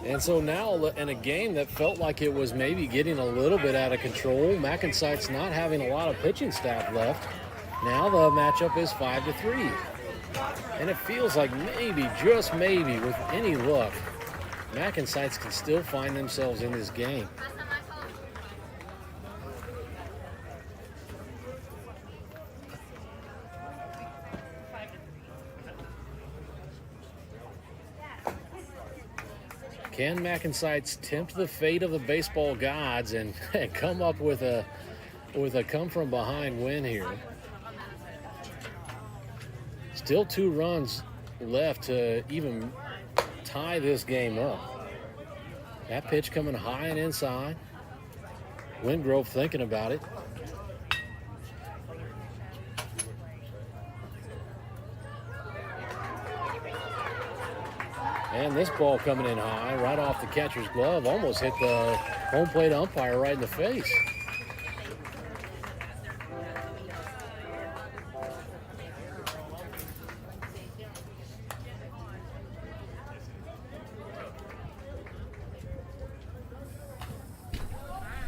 And so now, in a game that felt like it was maybe getting a little bit out of control, MacNSeitz not having a lot of pitching staff left. Now the matchup is 5-3. And it feels like maybe, just maybe, with any luck, MacNSeitz can still find themselves in this game. Can MacNSeitz tempt the fate of the baseball gods and come up with a come from behind win here? Still 2 runs left to even tie this game up. That pitch coming high and inside. Wingrove thinking about it. And this ball coming in high, right off the catcher's glove, almost hit the home plate umpire right in the face.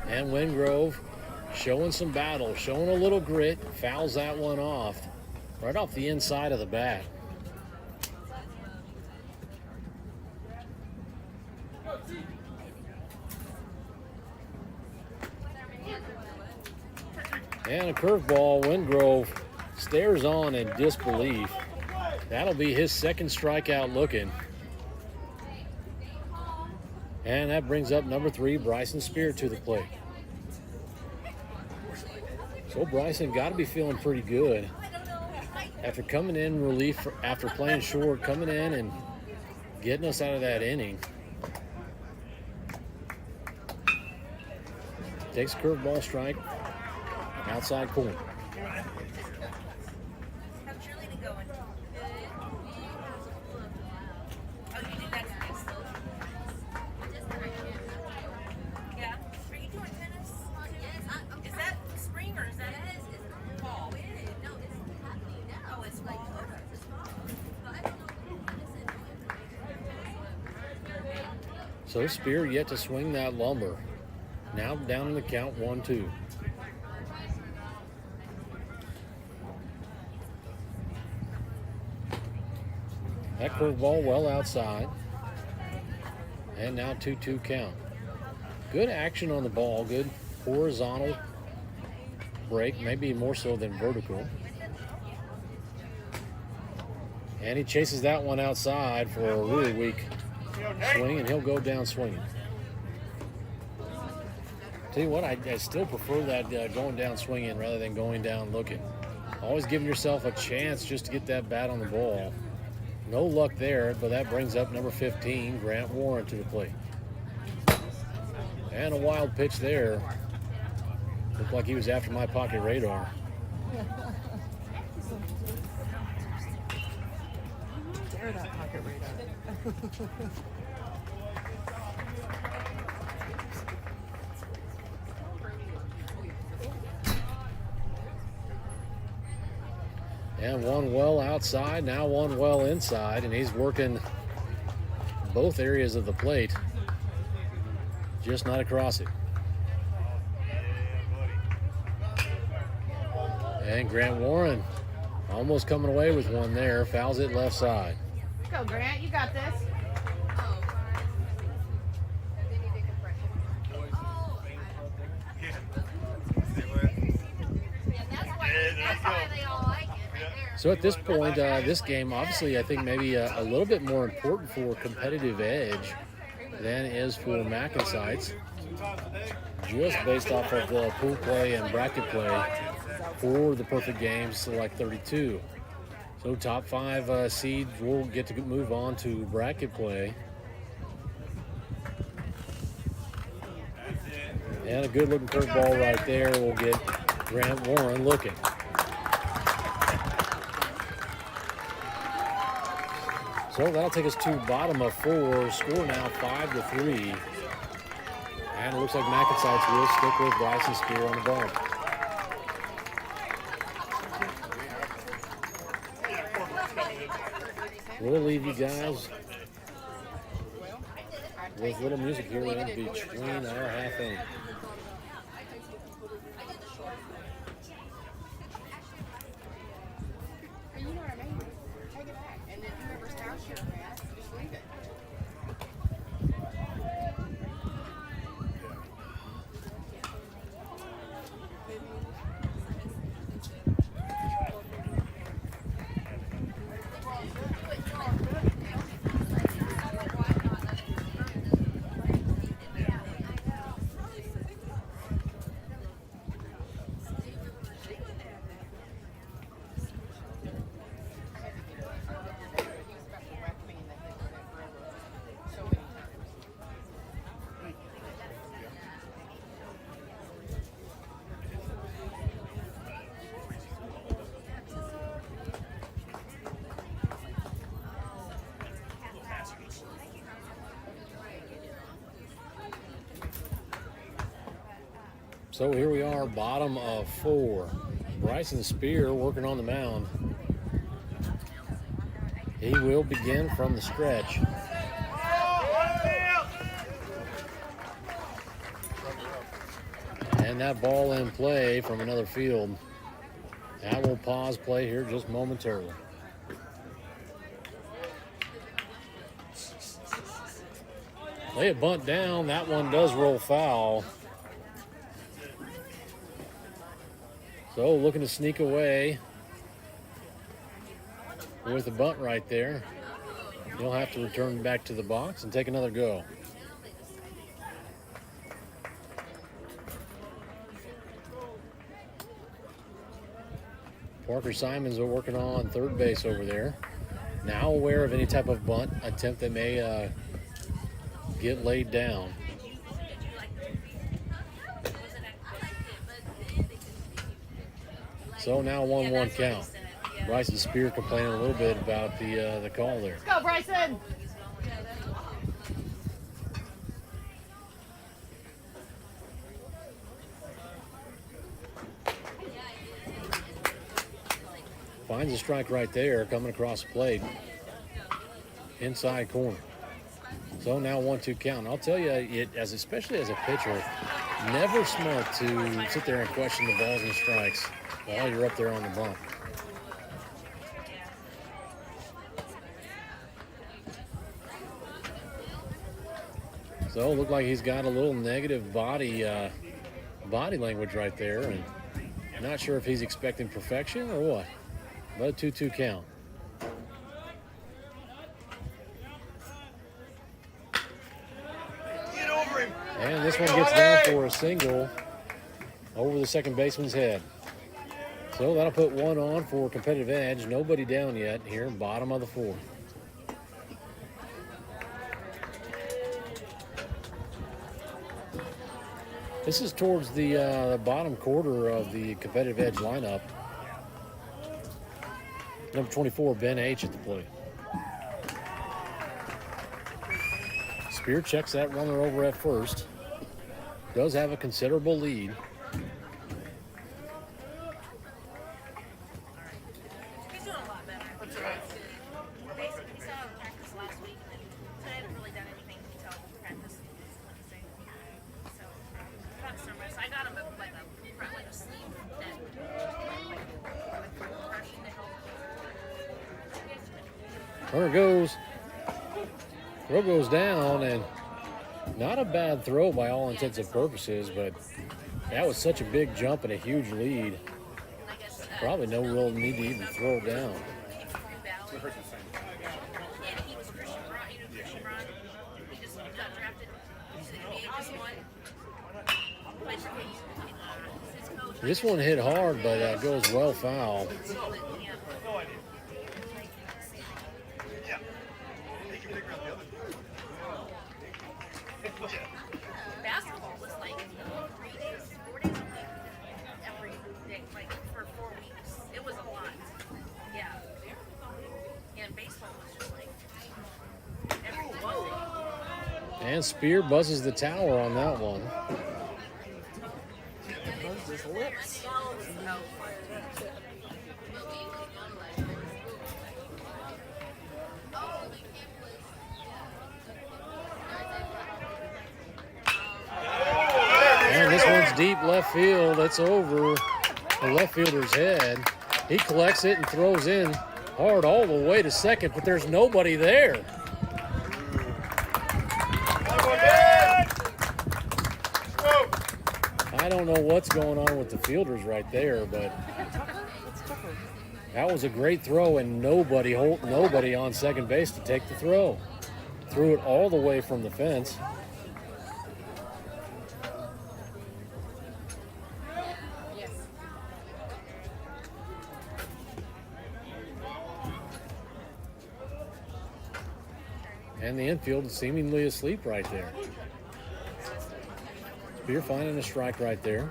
And Wingrove showing some battle, showing a little grit, fouls that one off, right off the inside of the bat. And a curveball. Wingrove stares on in disbelief. That'll be his second strikeout looking. And that brings up number 3, Bryson Spear, to the plate. So Bryson got to be feeling pretty good after coming in relief, after playing short, coming in and getting us out of that inning. Takes a curveball strike, outside corner. How's cheerleading going? Oh, you did that today still? Yeah. Are you doing tennis? Is that spring or is that fall? No, it's happening now. Oh, it's fall. So Spear yet to swing that lumber. Now down in the count, 1-2. That curveball well outside. And now 2-2 count. Good action on the ball. Good horizontal break, maybe more so than vertical. And he chases that one outside for a really weak swing, and he'll go down swinging. Tell you what, I still prefer that going down swinging rather than going down looking. Always giving yourself a chance just to get that bat on the ball. No luck there, but that brings up number 15, Grant Warren, to the plate. And a wild pitch there. Looked like he was after my pocket radar. Dare that pocket radar. And one well outside, now one well inside, and he's working both areas of the plate, just not across it. And Grant Warren almost coming away with one there, fouls it left side. Go, Grant. You got this. So at this point, this game, obviously, I think maybe a little bit more important for competitive edge than it is for MacNSeitz, just based off of the pool play and bracket play for the perfect game select 32. So top 5 seeds will get to move on to bracket play. And a good looking curveball right there will get Grant Warren looking. So that'll take us to bottom of 4. Score now 5-3. And it looks like MacNSeitz will stick with Bryson Spear on the ball. We'll leave you guys with little music here in between our half inning. You know what I mean? Take it back. And if you ever start your grass, just leave it. So here we are, bottom of 4. Bryson Spear working on the mound. He will begin from the stretch. And that ball in play from another field. That will pause play here just momentarily. Lay a bunt down. That one does roll foul. So looking to sneak away with a bunt right there. He'll have to return back to the box and take another go. Parker Simons are working on third base over there. Now aware of any type of bunt attempt that may get laid down. So now 1-1 count. Bryson Spear complaining a little bit about the call there. Let's go, Bryson! Finds a strike right there coming across the plate. Inside corner. So now 1-2 count. I'll tell you, especially as a pitcher, never smart to sit there and question the balls and strikes while you're up there on the bump. So it looked like he's got a little negative body language right there, and not sure if he's expecting perfection or what. But a 2-2 count. Get over him. And this one gets down for a single over the second baseman's head. So that'll put one on for competitive edge. Nobody down yet here, bottom of the 4th. This is towards the bottom quarter of the competitive edge lineup. Number 24, Ben H. at the plate. Spear checks that runner over at first. Does have a considerable lead. He's doing a lot better. That's good. Basically, he saw him practice last week, and then today I haven't really done anything until practice Wednesday. So, got some rest. I got him like a sleep net, like compression to help. Runner goes. Throw goes down, and not a bad throw by all intents and purposes, but that was such a big jump and a huge lead. I guess Probably no real need to even throw it down. He came from New Valley. And he was Christian Braun. You know Christian Braun? He just got drafted to the NBA just won. Played for KU. His coach. This one hit hard, but goes well foul. Basketball was like 3 days, 4 days a week, every day, like for 4 weeks. It was a lot. Yeah. And baseball was just like every Tuesday. And Spear buzzes the tower on that one. Buzzed his lips. And this one's deep left field. It's over the left fielder's head. He collects it and throws in hard all the way to second, but there's nobody there. I don't know what's going on with the fielders right there, but that was a great throw and nobody on second base to take the throw. Threw it all the way from the fence. And the infield is seemingly asleep right there. Spear finding a strike right there.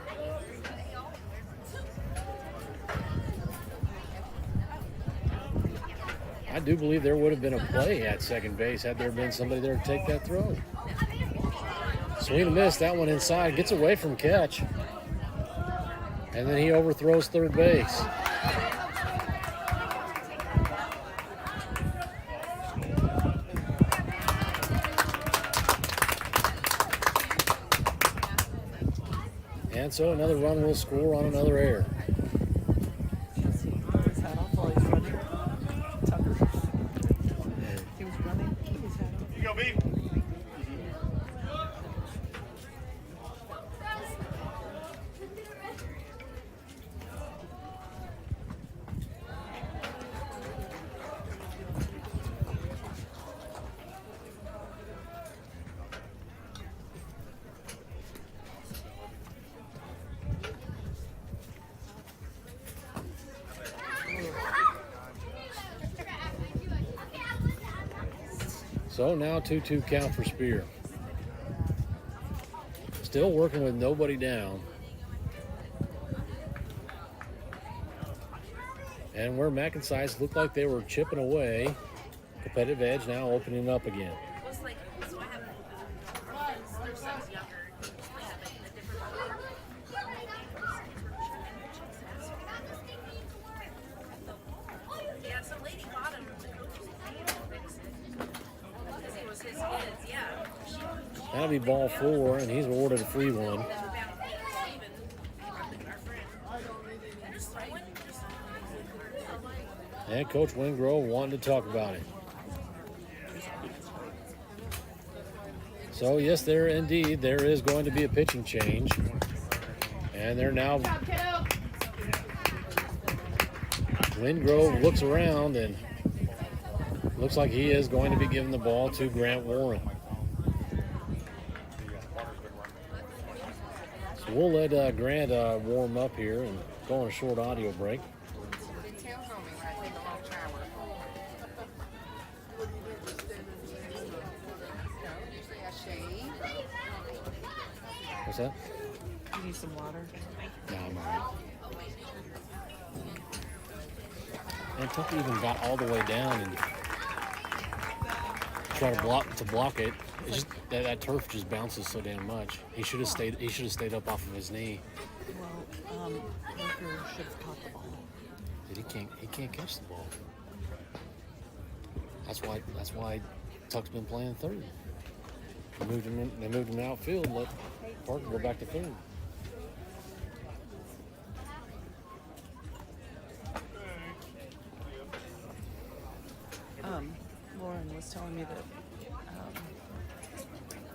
I do believe there would have been a play at second base had there been somebody there to take that throw. Swing and miss, that one inside, gets away from catch. And then he overthrows third base. And so another run will score on another error. Does he pull his hat off while he's running? Tucker. He was running. Took his hat off. You go, B. So now 2-2 count for Spear. Still working with nobody down. And where MacNSeitz looked like they were chipping away, competitive edge now opening up again. It was like, so I have friends, their son's younger. They have it in a different yeah, some lady bought him. The coach was paying to fix it. Because it was his kids, yeah. That'll be ball 4, and he's awarded a free one. And Coach Wingrove wanted to talk about it. So yes, there is going to be a pitching change. And they're now, Wingrove looks around and looks like he is going to be giving the ball to Grant Warren. So we'll let Grant warm up here and go on a short audio break. It tells on me when I take a long shower. No, usually I shave. What's that? You need some water? No, I'm all right. And Tucker even got all the way down and tried to block it. It's just that turf just bounces so damn much. He should have stayed up off of his knee. Well, Parker should have caught the ball. He can't catch the ball. That's why Tuck's been playing third. They moved him to outfield, let Parker go back to third. Lauren was telling me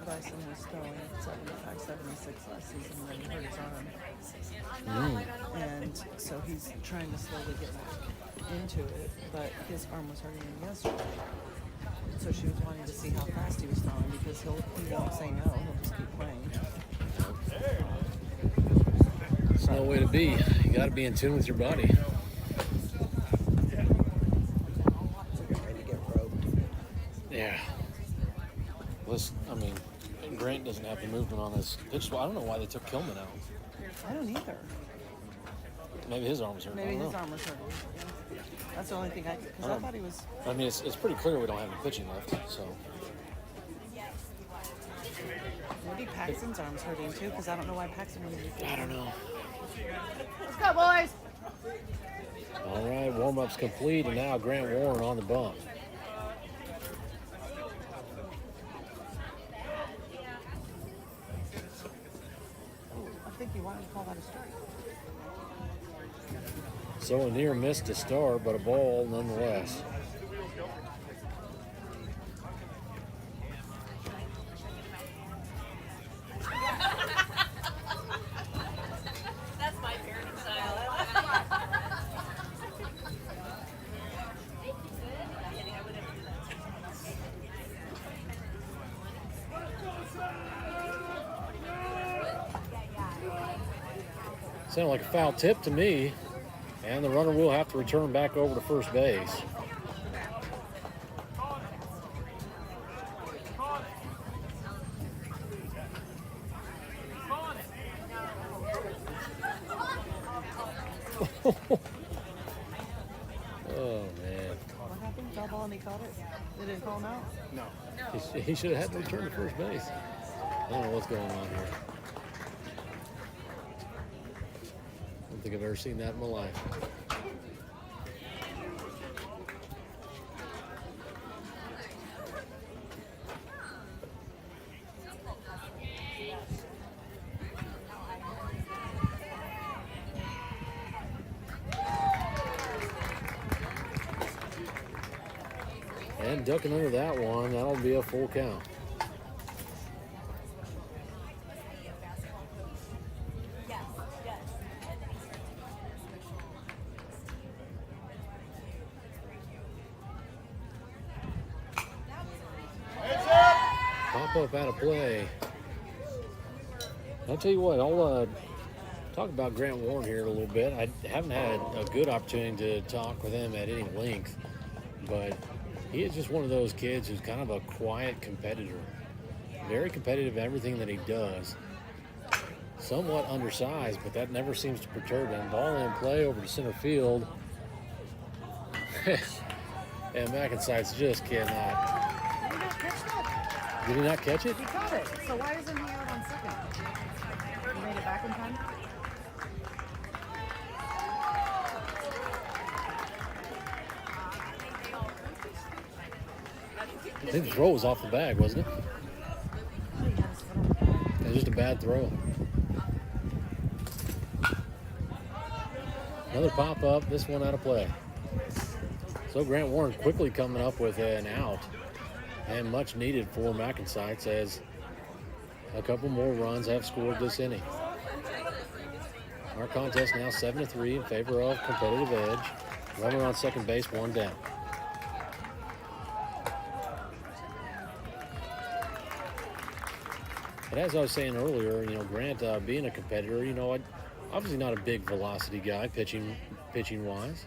that Bryson was throwing 75, 76 last season when he hurt his arm. And so he's trying to slowly get back into it, but his arm was hurting him yesterday. So she was wanting to see how fast he was throwing because he won't say no, he'll just keep playing. It's no way to be. You got to be in tune with your body. Ready to get roped. Yeah. I mean, Grant doesn't have the movement on his pitch. I don't know why they took Kilman out. I don't either. Maybe his arm was hurt. Maybe I don't his know. arm was hurting. Yeah. That's the only thing because I thought he was. I mean, it's pretty clear we don't have any pitching left. So Maybe Paxton's arm's hurting too because I don't know why Paxton wouldn't be. I don't know. Let's go, boys. All right, warm-up's complete, and now Grant Warren on the bump. I think he wanted to call that a strike. So a near miss to start, but a ball nonetheless. That's my parenting style. Sounded like a foul tip to me, and the runner will have to return back over to first base. Oh, man. What happened? Foul ball and he caught it? They didn't call him out? No. He should have had to return to first base. I don't know what's going on here. I don't think I've ever seen that in my life. And ducking under that one, that'll be a full count. Pop up out of play. I'll tell you what, I'll talk about Grant Warren here a little bit. I haven't had a good opportunity to talk with him at any length, but he is just one of those kids who's kind of a quiet competitor. Very competitive in everything that he does. Somewhat undersized, but that never seems to perturb him. Ball in play over to center field. And MacNSeitz just cannot. Did he not catch that? Did he not catch it? He caught it. So why isn't he out on second? He made it back in time? I think the throw was off the bag, wasn't it? It was just a bad throw. Another pop-up, this one out of play. So Grant Warren quickly coming up with an out, and much needed for MacNSeitz as a couple more runs have scored this inning. Our contest now 7-3 in favor of competitive edge. Runner on second base, one down. But as I was saying earlier, Grant being a competitor, obviously not a big velocity guy pitching wise.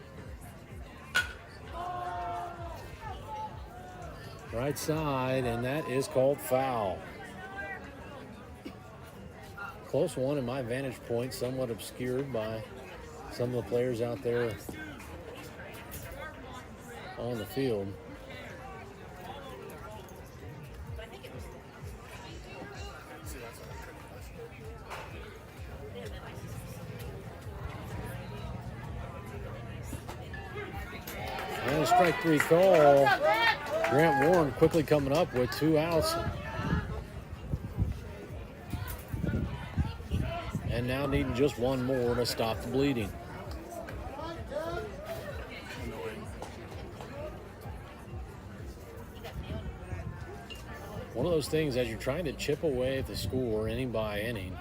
Right side, and that is called foul. Close one in my vantage point, somewhat obscured by some of the players out there on the field. And a strike three call. Grant Warren quickly coming up with two outs. And now needing just one more to stop the bleeding. one of those things as you're trying to chip away at the score inning by inning,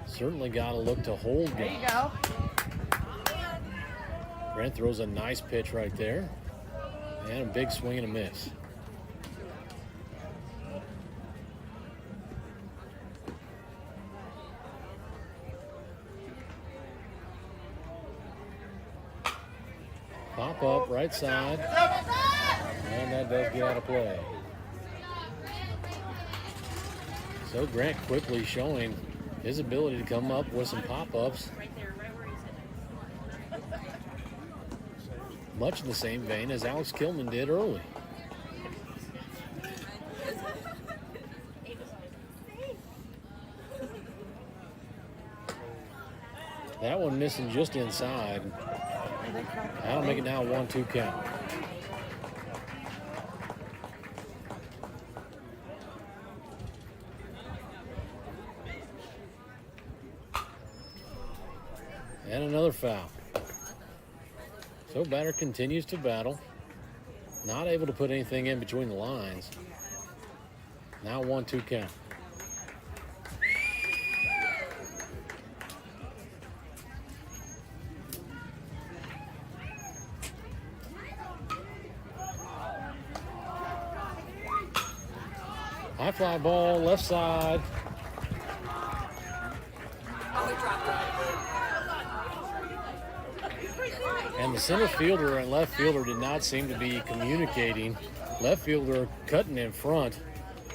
certainly got to look to hold There guys. you go. Grant throws a nice pitch right there. And a big swing and a miss. Pop up right side. And that does get out of play. So Grant quickly showing his ability to come up with some pop-ups. Right there, right where he's hitting. Much in the same vein as Alex Kilman did early. That one missing just inside. That'll make it now a 1-2 count. And another foul. So batter continues to battle. Not able to put anything in between the lines. Now 1-2 count. High fly ball, left side. And the center fielder and left fielder did not seem to be communicating. Left fielder cutting in front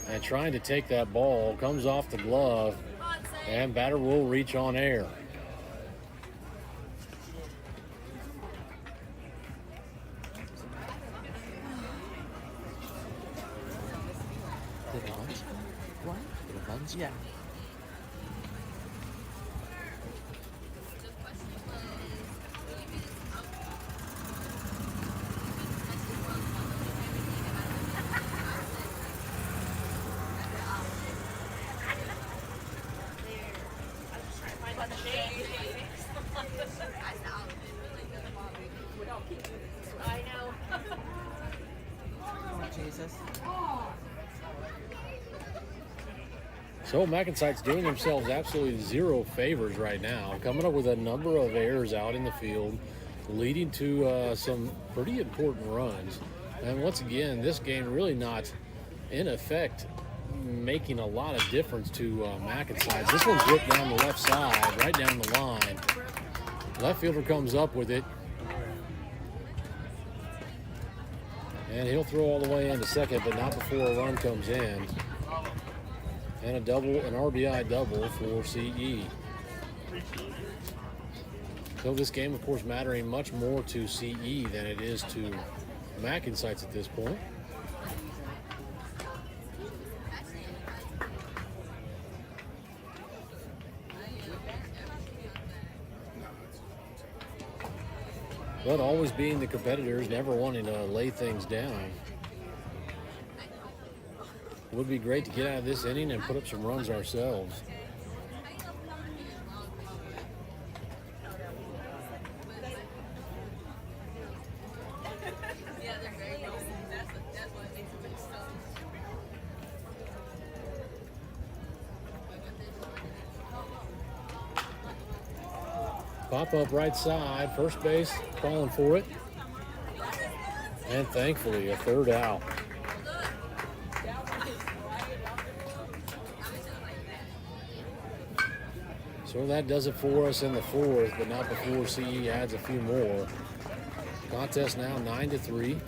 and trying to take that ball. Comes off the glove, and batter will reach on air. What? Yeah. I know. Oh, Jesus. So MacNSeitz doing themselves absolutely zero favors right now, coming up with a number of errors out in the field, leading to some pretty important runs. And once again, this game really not, in effect, making a lot of difference to MacNSeitz. This one's ripped down the left side, right down the line. Left fielder comes up with it. And he'll throw all the way into second, but not before a run comes in. And a double, an RBI double for CE. So this game, of course, mattering much more to CE than it is to MacNSeitz at this point. But always being the competitors, never wanting to lay things down. It would be great to get out of this inning and put up some runs ourselves. Pop up right side, first base calling for it. And thankfully a third out. So that does it for us in the fourth, but not before CE adds a few more. Contest now 9-3.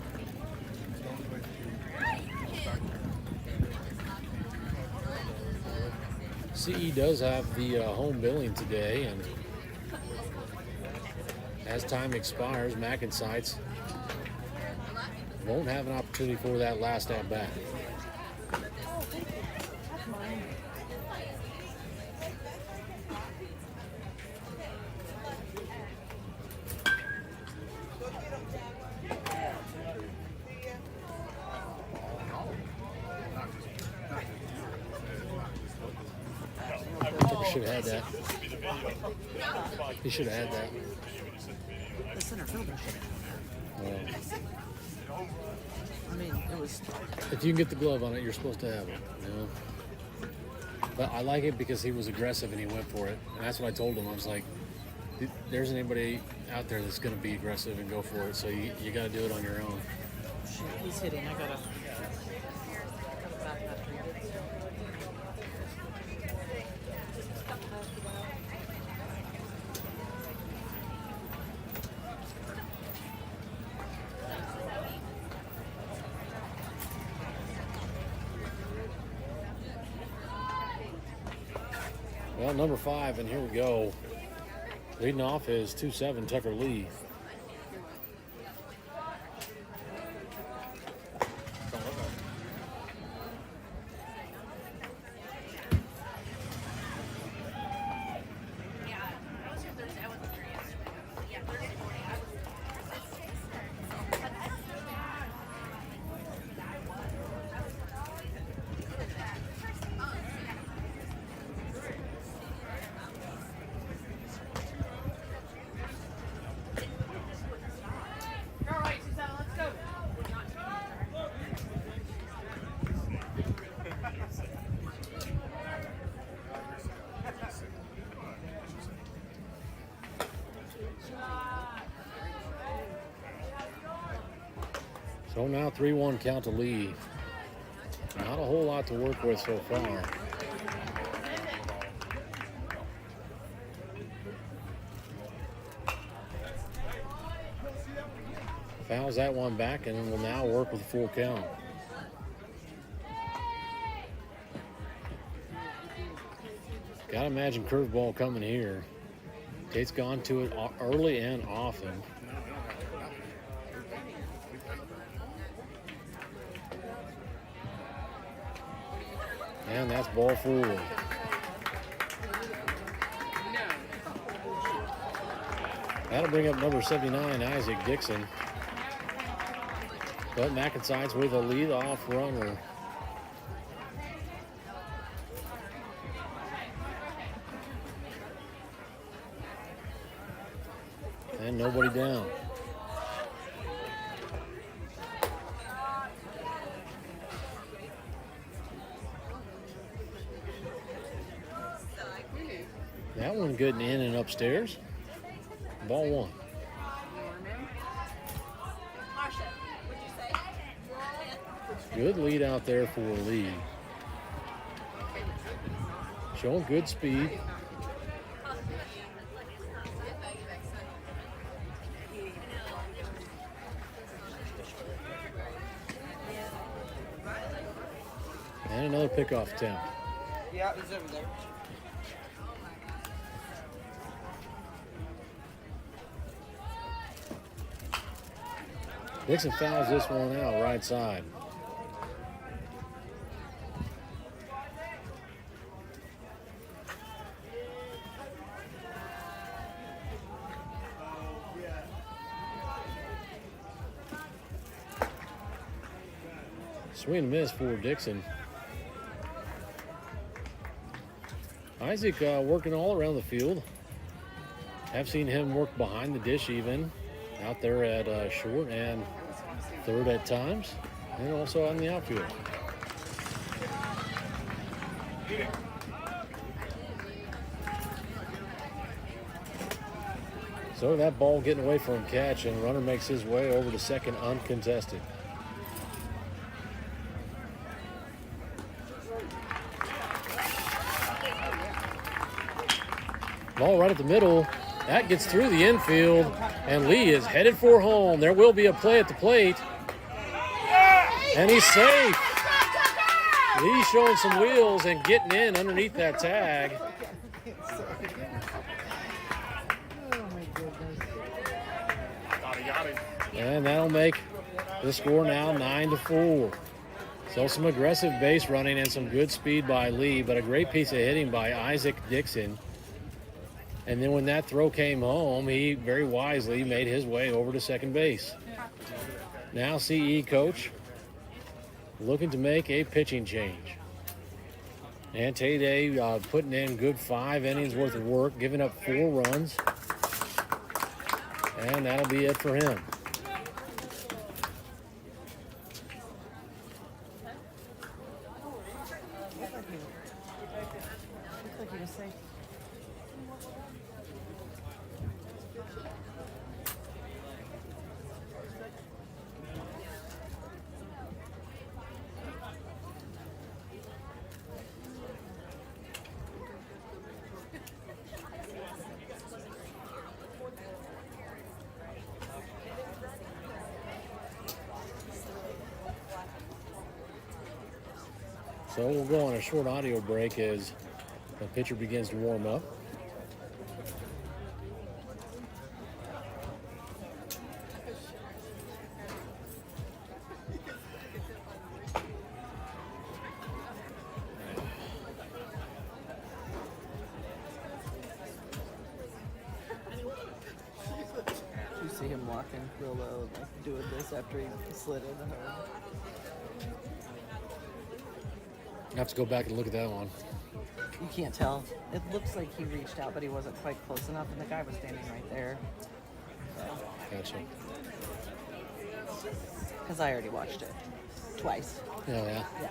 CE does have the home billing today, and as time expires, MacNSeitz won't have an opportunity for that last at bat. Should have had that. He should have had that. The center fielder should have. Yeah. I mean, it was. If you can get the glove on it, you're supposed to have it. You know? But I like it because he was aggressive and he went for it. And that's what I told him. I was like, there's anybody out there that's going to be aggressive and go for it. So you got to do it on your own. Shit, he's hitting. I gotta. Well, number 5, and here we go. Leading off is 2-7 Tucker Lee. Yeah, I was here Thursday. I wasn't here yesterday. Yeah, Thursday morning. I was All right, Susanna, let's go. So now 3-1 count to Lee. Not a whole lot to work with so far. Fouls that one back and will now work with a full count. Gotta imagine curveball coming here. Tate's gone to it early and often. And that's ball 4. That'll bring up number 79, Isaac Dixon. But MacNSeitz with a lead-off runner. And nobody down. That one good and in and upstairs. Ball 1. Good lead out there for Lee. Showing good speed. And another pickoff attempt. Yeah, he's over there. Dixon fouls this one out right side. Swing and miss for Dixon. Isaac working all around the field. Have seen him work behind the dish even, out there at short and third at times, and also on the outfield. So that ball getting away from catch, and runner makes his way over to second uncontested. Ball right at the middle. That gets through the infield, and Lee is headed for home. There will be a play at the plate, and he's safe. Lee showing some wheels and getting in underneath that tag. And that'll make the score now 9-4. So some aggressive base running and some good speed by Lee, but a great piece of hitting by Isaac Dixon. And then when that throw came home, he very wisely made his way over to second base. Now CE coach looking to make a pitching change. And Tay putting in good 5 innings worth of work, giving up 4 runs. And that'll be it for him. Looked like he was safe. So we'll go on a short audio break as the pitcher begins to warm up. You see him walking real low, like doing this after he slid in the hole. I have to go back and look at that one. You can't tell. It looks like he reached out, but he wasn't quite close enough, and the guy was standing right there. Gotcha. Because I already watched it twice. Oh, yeah. Yeah.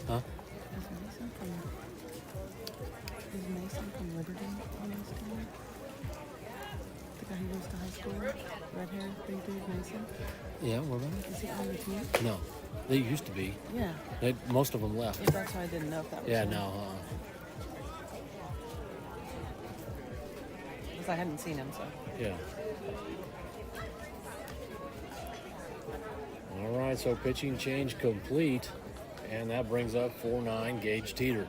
Huh? Is Mason from Liberty on this team? The guy who goes to high school? Red hair, big dude, Mason? Yeah, what about Is he on the team? it? No. They used to be. Yeah. Most of them left. If that's why I didn't know if that was Yeah, him. no. Because I hadn't seen him, so. Yeah. All right, so pitching change complete. And that brings up 4-9 Gage Teeter.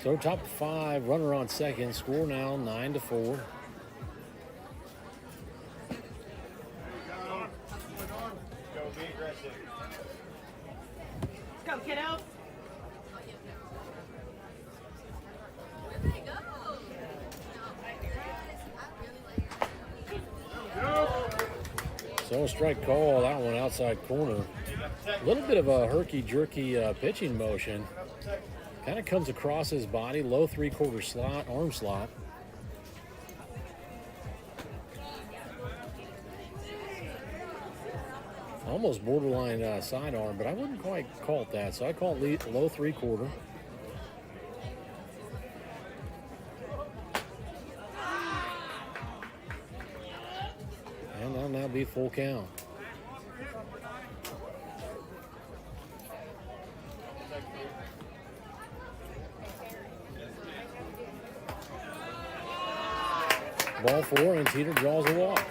So top 5, runner on second, score now 9-4. Go, be aggressive. Go, kiddo. So a strike call, that one outside corner. A little bit of a herky-jerky pitching motion. Kind of comes across his body, low 3/4 slot, arm slot. Almost borderline sidearm, but I wouldn't quite call it that. So I call it low 3/4. And that'll now be full count. Ball 4, and Teeter draws a walk.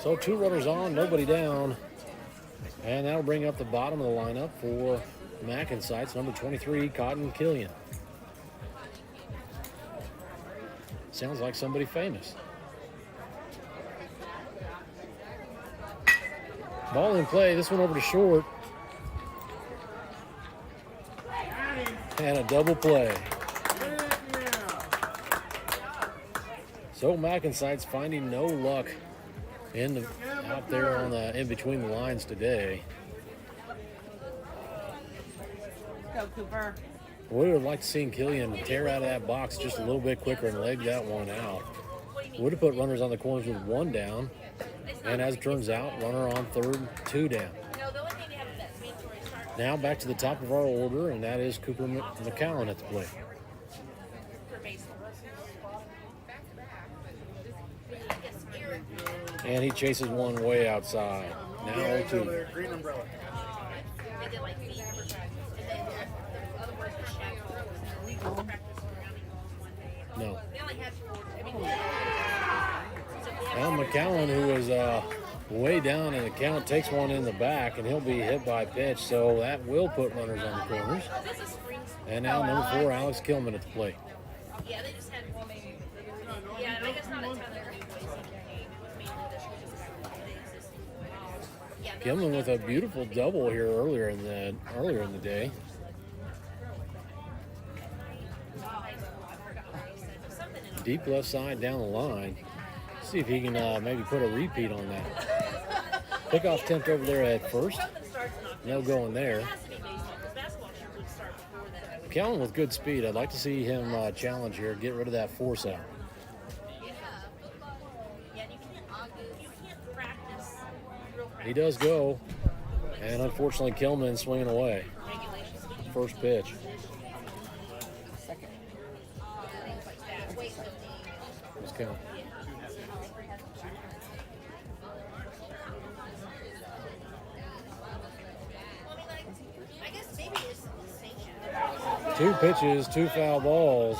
So 2 runners on, nobody down. And that'll bring up the bottom of the lineup for MacNSeitz, number 23, Cotton Killian. Sounds like somebody famous. Ball in play, this one over to short. And a double play. So MacNSeitz finding no luck out there on the in between the lines today. Go, Cooper. Would have liked to seen Killian tear out of that box just a little bit quicker and leg that one out. Would have put runners on the corners with 1 down. And as it turns out, runner on third, 2 down. Now back to the top of our order, and that is Cooper McCowan at the plate. And he chases one way outside. Now 0-2. Green umbrella. No. Now McCowan, who is way down in the count, takes one in the back, and he'll be hit by pitch. So that will put runners on the corners. And now number 4, Alex Kilman at the plate. Yeah, they just had one maybe. Yeah, and I guess not a ton of great boys in their game. It was mainly the shoes. Yeah, Gilman with a beautiful double here earlier in the day. Deep left side down the line. See if he can maybe put a repeat on that. Pickoff attempt over there at first. No going there. Callan with good speed. I'd like to see him challenge here, get rid of that force out. He does go, and unfortunately Kilman swinging away. First pitch. Second. Let's count. I guess maybe it's distinction. 2 pitches, 2 foul balls.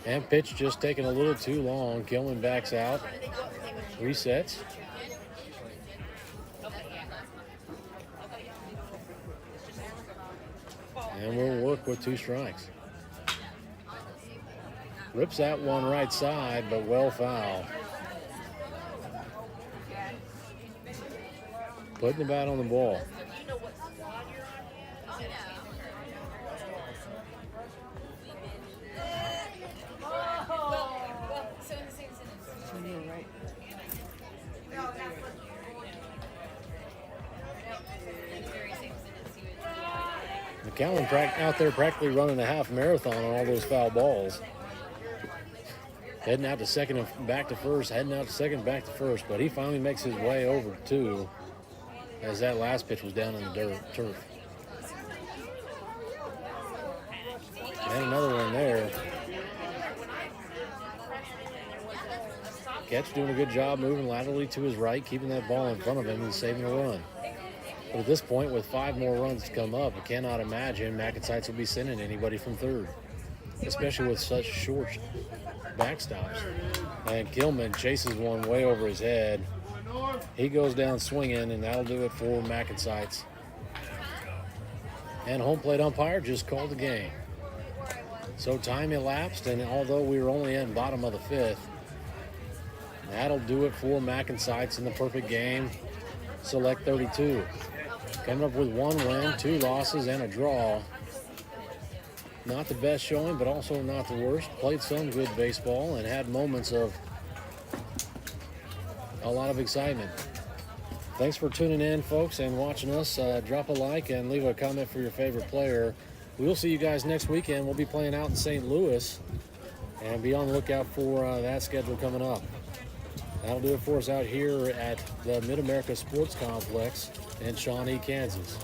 And pitch just taking a little too long. Gilman backs out. Resets. And we'll work with 2 strikes. Rips that one right side, but well foul. Putting the bat on the ball. So you're right. McCallum out there practically running a half marathon on all those foul balls. Heading out to second and back to first, heading out to second, back to first, but he finally makes his way over to 2 as that last pitch was down in the turf. And another one there. Ketch doing a good job moving laterally to his right, keeping that ball in front of him and saving a run. But at this point, with 5 more runs to come up, I cannot imagine MacNSeitz will be sending anybody from third, especially with such short backstops. And Gilman chases one way over his head. He goes down swinging, and that'll do it for MacNSeitz. And home plate umpire just called the game. So time elapsed, and although we were only in bottom of the 5th, that'll do it for MacNSeitz in the perfect game. Select 32. Coming up with 1 win, 2 losses, and a draw. Not the best showing, but also not the worst. Played some good baseball and had moments of a lot of excitement. Thanks for tuning in, folks, and watching us. Drop a like and leave a comment for your favorite player. We'll see you guys next weekend. We'll be playing out in St. Louis, and be on the lookout for that schedule coming up. That'll do it for us out here at the Mid-America Sports Complex in Shawnee, Kansas.